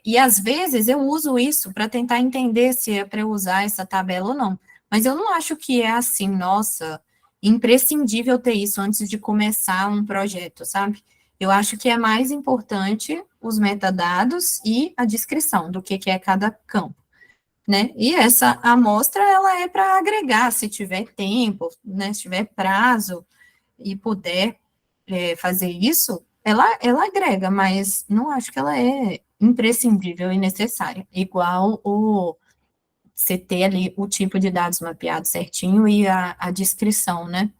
Speaker 1: E às vezes eu uso isso para tentar entender se é para eu usar essa tabela ou não. Mas eu não acho que é assim, nossa, imprescindível ter isso antes de começar um projeto, sabe? Eu acho que é mais importante os metadados e a descrição do que é cada campo, né? E essa amostra, ela é para agregar, se tiver tempo, né? Se tiver prazo e puder fazer isso, ela agrega, mas não acho que ela é imprescindível e necessária, igual você ter ali o tipo de dados mapeado certinho e a descrição, né?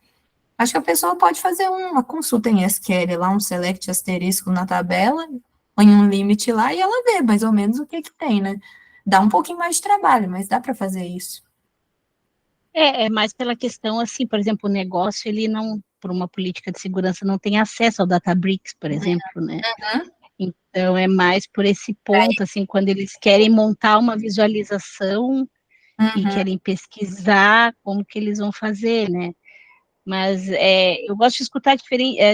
Speaker 1: Acho que a pessoa pode fazer uma consulta em SQL lá, um select asterisco na tabela, põe um limite lá e ela vê mais ou menos o que tem, né? Dá um pouquinho mais de trabalho, mas dá para fazer isso.
Speaker 3: É mais pela questão, assim, por exemplo, o negócio, ele não, por uma política de segurança, não tem acesso ao Databricks, por exemplo, né?
Speaker 1: Uhum.
Speaker 3: Então, é mais por esse ponto, assim, quando eles querem montar uma visualização e querem pesquisar como que eles vão fazer, né? Mas eu gosto de escutar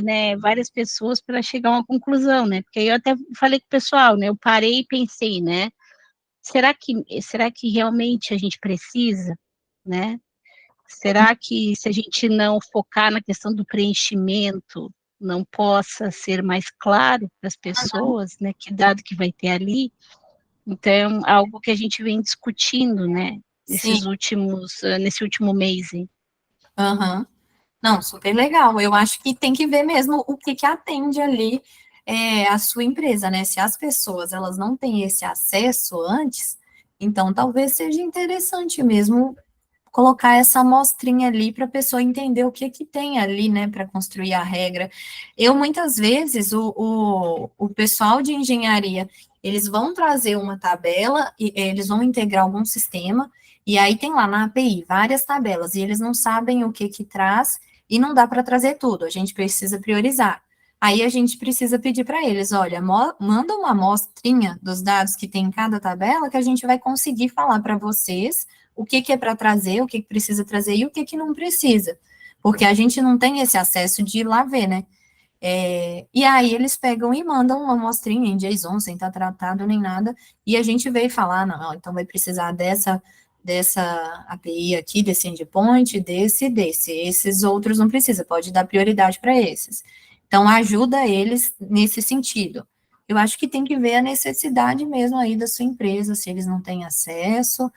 Speaker 3: né, várias pessoas para chegar a uma conclusão, né? Porque aí eu até falei com o pessoal, né? Eu parei e pensei, né? Será que realmente a gente precisa, né? Será que se a gente não focar na questão do preenchimento, não possa ser mais claro para as pessoas, né? Que dado que vai ter ali? Então, algo que a gente vem discutindo, né?
Speaker 1: Sim.
Speaker 3: Nesse último mês, hein?
Speaker 1: Uhum. Não, super legal. Eu acho que tem que ver mesmo o que atende ali a sua empresa, né? Se as pessoas elas não têm esse acesso antes, então talvez seja interessante mesmo colocar essa amostrinha ali para a pessoa entender o que tem ali, né, para construir a regra. Eu, muitas vezes, o pessoal de engenharia, eles vão trazer uma tabela, e eles vão integrar algum sistema, e aí tem lá na API várias tabelas, e eles não sabem o que traz, e não dá para trazer tudo, a gente precisa priorizar. Aí a gente precisa pedir para eles, olha, manda uma amostrinha dos dados que tem em cada tabela, que a gente vai conseguir falar para vocês o que é para trazer, o que precisa trazer e o que não precisa, porque a gente não tem esse acesso de ir lá ver, né? E aí eles pegam e mandam uma amostrinha em JSON, sem estar tratado nem nada, e a gente vê e fala, não, então vai precisar dessa API aqui, desse endpoint, desse, esses outros não precisa, pode dar prioridade para esses. Então, ajuda eles nesse sentido. Eu acho que tem que ver a necessidade mesmo aí da sua empresa, se eles não têm acesso,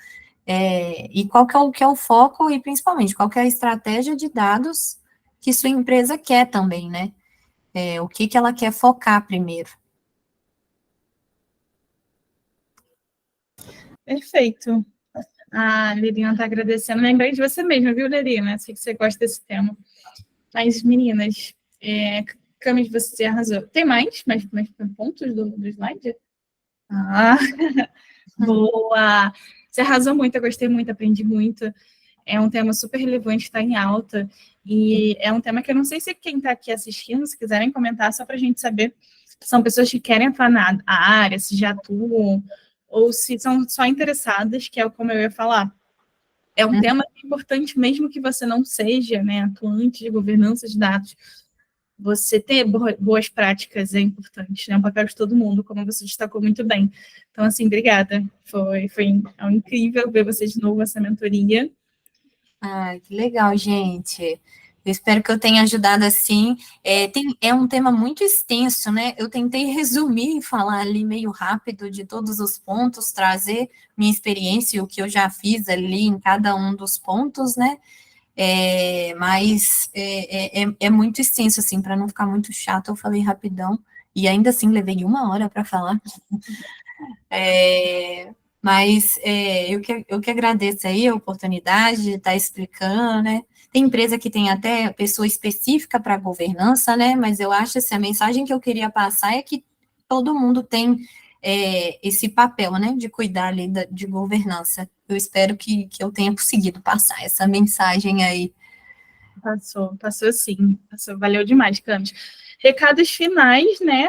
Speaker 1: e qual que é o foco e, principalmente, qual que é a estratégia de dados que sua empresa quer também, né? O que ela quer focar primeiro.
Speaker 2: Perfeito. A Lirina está agradecendo. Lembrei de você mesma, viu, Lirina? Sei que você gosta desse tema. Mas, meninas, Camis, você arrasou. Tem mais pontos do slide? Boa! Você arrasou muito, eu gostei muito, aprendi muito. É um tema super relevante, está em alta. E é um tema que eu não sei se quem está aqui assistindo, se quiserem comentar, só para a gente saber se são pessoas que querem atuar na área, se já atuam, ou se são só interessadas, que é como eu ia falar. É um tema importante, mesmo que você não seja, né, atuante de governança de dados. Você ter boas práticas é importante, né? É um papel de todo mundo, como você destacou muito bem. Então, assim, obrigada. Foi incrível ver você de novo nessa mentoria.
Speaker 1: Ah, que legal, gente. Eu espero que eu tenha ajudado assim. É um tema muito extenso, né? Eu tentei resumir e falar ali meio rápido de todos os pontos, trazer minha experiência e o que eu já fiz ali em cada um dos pontos, né? Mas é muito extenso, assim, para não ficar muito chato, eu falei rapidão, e ainda assim levei 1 hora para falar. Mas eu que agradeço aí a oportunidade de estar explicando, né? Tem empresa que tem até pessoa específica para governança, né? Mas eu acho que a mensagem que eu queria passar é que todo mundo tem esse papel, né? De cuidar ali de governança. Eu espero que eu tenha conseguido passar essa mensagem aí.
Speaker 2: Passou sim. Valeu demais, Camis. Recados finais, né?